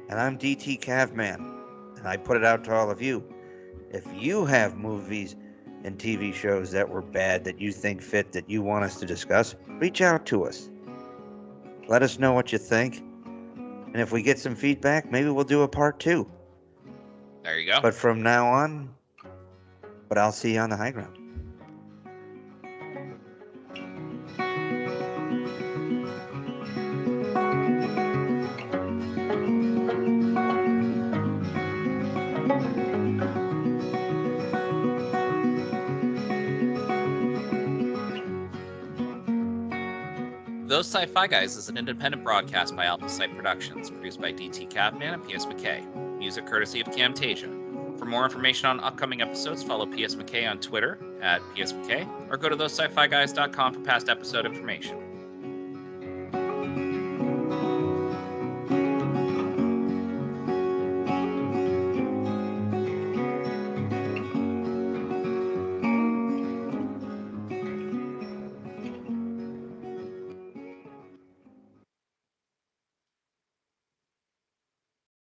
And I'm DT Cavman, and I put it out to all of you. If you have movies and TV shows that were bad that you think fit, that you want us to discuss, reach out to us. Let us know what you think. And if we get some feedback, maybe we'll do a part 2. There you go. But from now on, I'll see you on the high ground. Those Sci-Fi Guys is an independent broadcast by Alpha Site Productions, produced by DT Cavman and P.S. McKay. Music courtesy of Camtasia. For more information on upcoming episodes, follow P.S. McKay on Twitter @PSMcKay, or go to thosescifiguys.com for past episode information.